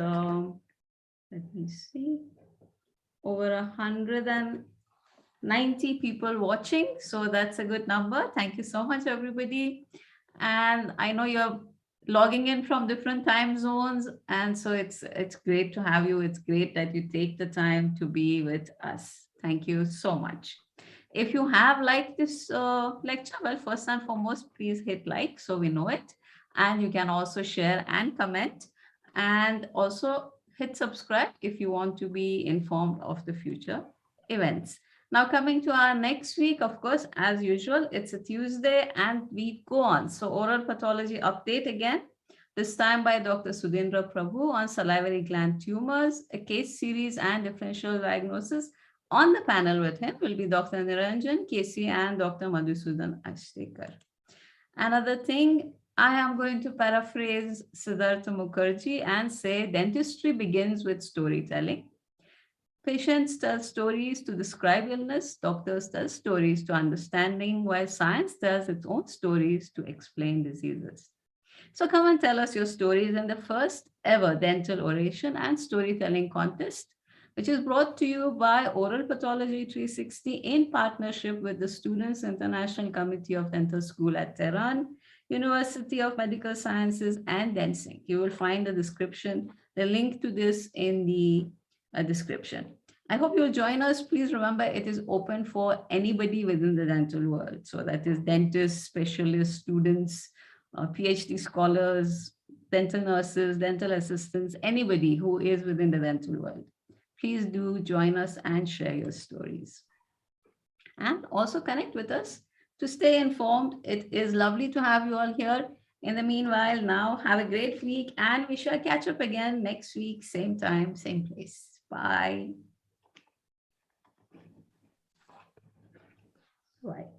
S1: let me see, over 190 people watching. So that's a good number. Thank you so much, everybody. And I know you're logging in from different time zones. And so it's great to have you. It's great that you take the time to be with us. Thank you so much. If you have liked this lecture, well, first and foremost, please hit like so we know it. And you can also share and comment. And also hit subscribe if you want to be informed of the future events. Now coming to our next week, of course, as usual, it's a Tuesday and we go on. So oral pathology update again, this time by Dr. Sudhindra Prabhu on salivary gland tumors, a case series and differential diagnosis. On the panel with him will be Dr. Niranjan Kesi and Dr. Madhusudan Ashtekar. Another thing, I am going to paraphrase Siddhartha Mukherjee and say dentistry begins with storytelling. Patients tell stories to describe illness, doctors tell stories to understanding, while science tells its own stories to explain diseases. So come and tell us your stories in the first ever dental oration and storytelling contest, which is brought to you by Oral Pathology 360 in partnership with the Students International Committee of Dental School at Tehran, University of Medical Sciences, and DenSync. You will find the description, the link to this in the description. I hope you'll join us. Please remember, it is open for anybody within the dental world. So that is dentists, specialists, students, PhD scholars, dental nurses, dental assistants, anybody who is within the dental world. Please do join us and share your stories. And also connect with us to stay informed. It is lovely to have you all here. In the meanwhile, now have a great week and we shall catch up again next week, same time, same place. Bye. Right.